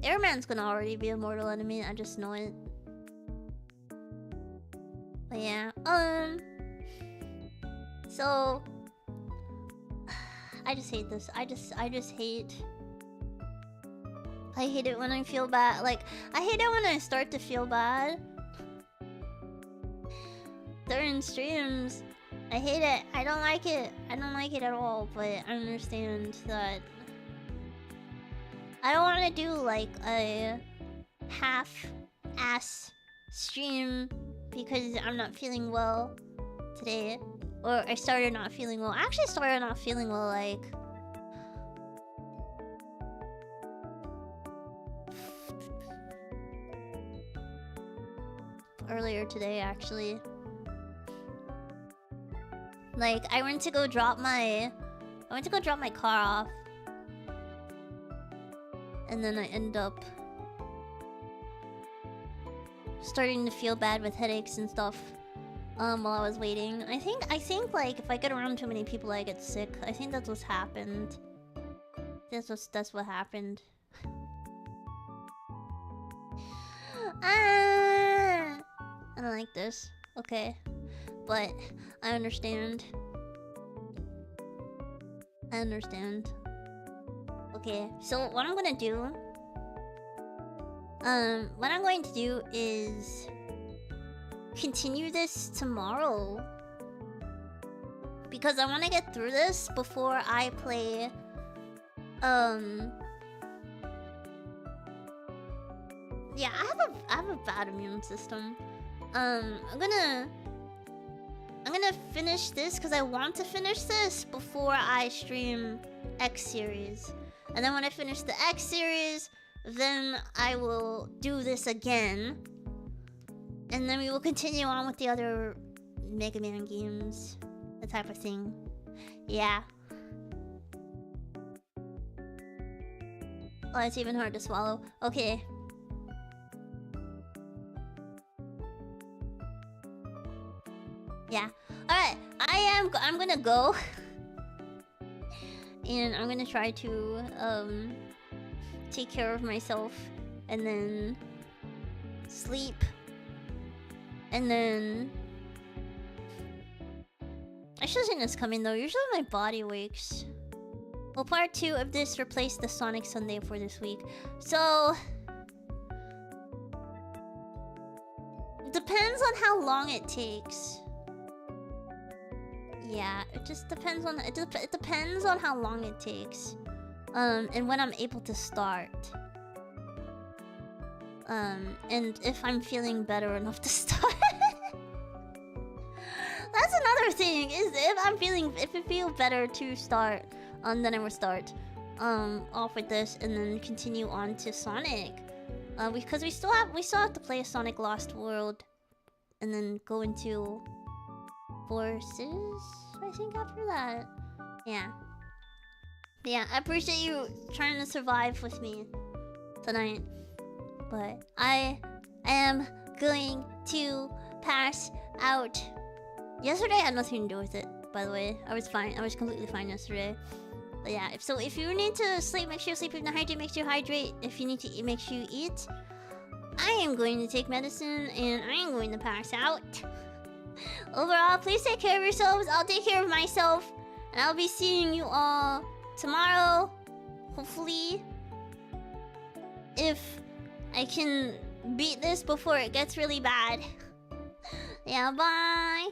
Airman's gonna already be a mortal enemy, I just know it. But yeah, so I just hate this. I just hate. I hate it when I feel bad. Like, I hate it when I start to feel bad during streams. I hate it. I don't like it. I don't like it at all, but I understand that I don't want to do like a half-ass stream because I'm not feeling well today. Or I started not feeling well. I actually started not feeling well like earlier today, actually. Like, I went to go drop my car off. And then I end up starting to feel bad with headaches and stuff while I was waiting. I think like if I get around too many people I get sick. I think that's what's happened. That's what happened. Ah! I don't like this. Okay. But I understand. I understand. Okay, so what I'm gonna do... what I'm going to do is... continue this tomorrow. Because I want to get through this before I play... Yeah, I have a bad immune system. I'm gonna finish this because I want to finish this before I stream X series. And then when I finish the X series, then I will do this again. And then we will continue on with the other Mega Man games. That type of thing. Yeah. Oh, it's even hard to swallow. Okay. Yeah. Alright. I'm gonna go. And I'm gonna try to, take care of myself. And then... sleep. And then... I should have seen this coming though. Usually my body wakes. Well, part 2 of this replaced the Sonic Sunday for this week. So... depends on how long it takes. Yeah, it just depends on... It depends on how long it takes. And when I'm able to start. And if I'm feeling better enough to start. That's another thing, is if it feels better to start, then I will start off with this and then continue on to Sonic. Because we still have to play a Sonic Lost World and then go into Forces, I think, after that. Yeah. Yeah, I appreciate you trying to survive with me tonight. But I am going to pass out. Yesterday had nothing to do with it, by the way. I was fine. I was completely fine yesterday. But yeah, if you need to sleep, make sure you sleep. If you need to hydrate, make sure you hydrate. If you need to eat, make sure you eat. I am going to take medicine, and I am going to pass out. Overall, please take care of yourselves. I'll take care of myself. And I'll be seeing you all tomorrow. Hopefully. If I can beat this before it gets really bad. Yeah, bye.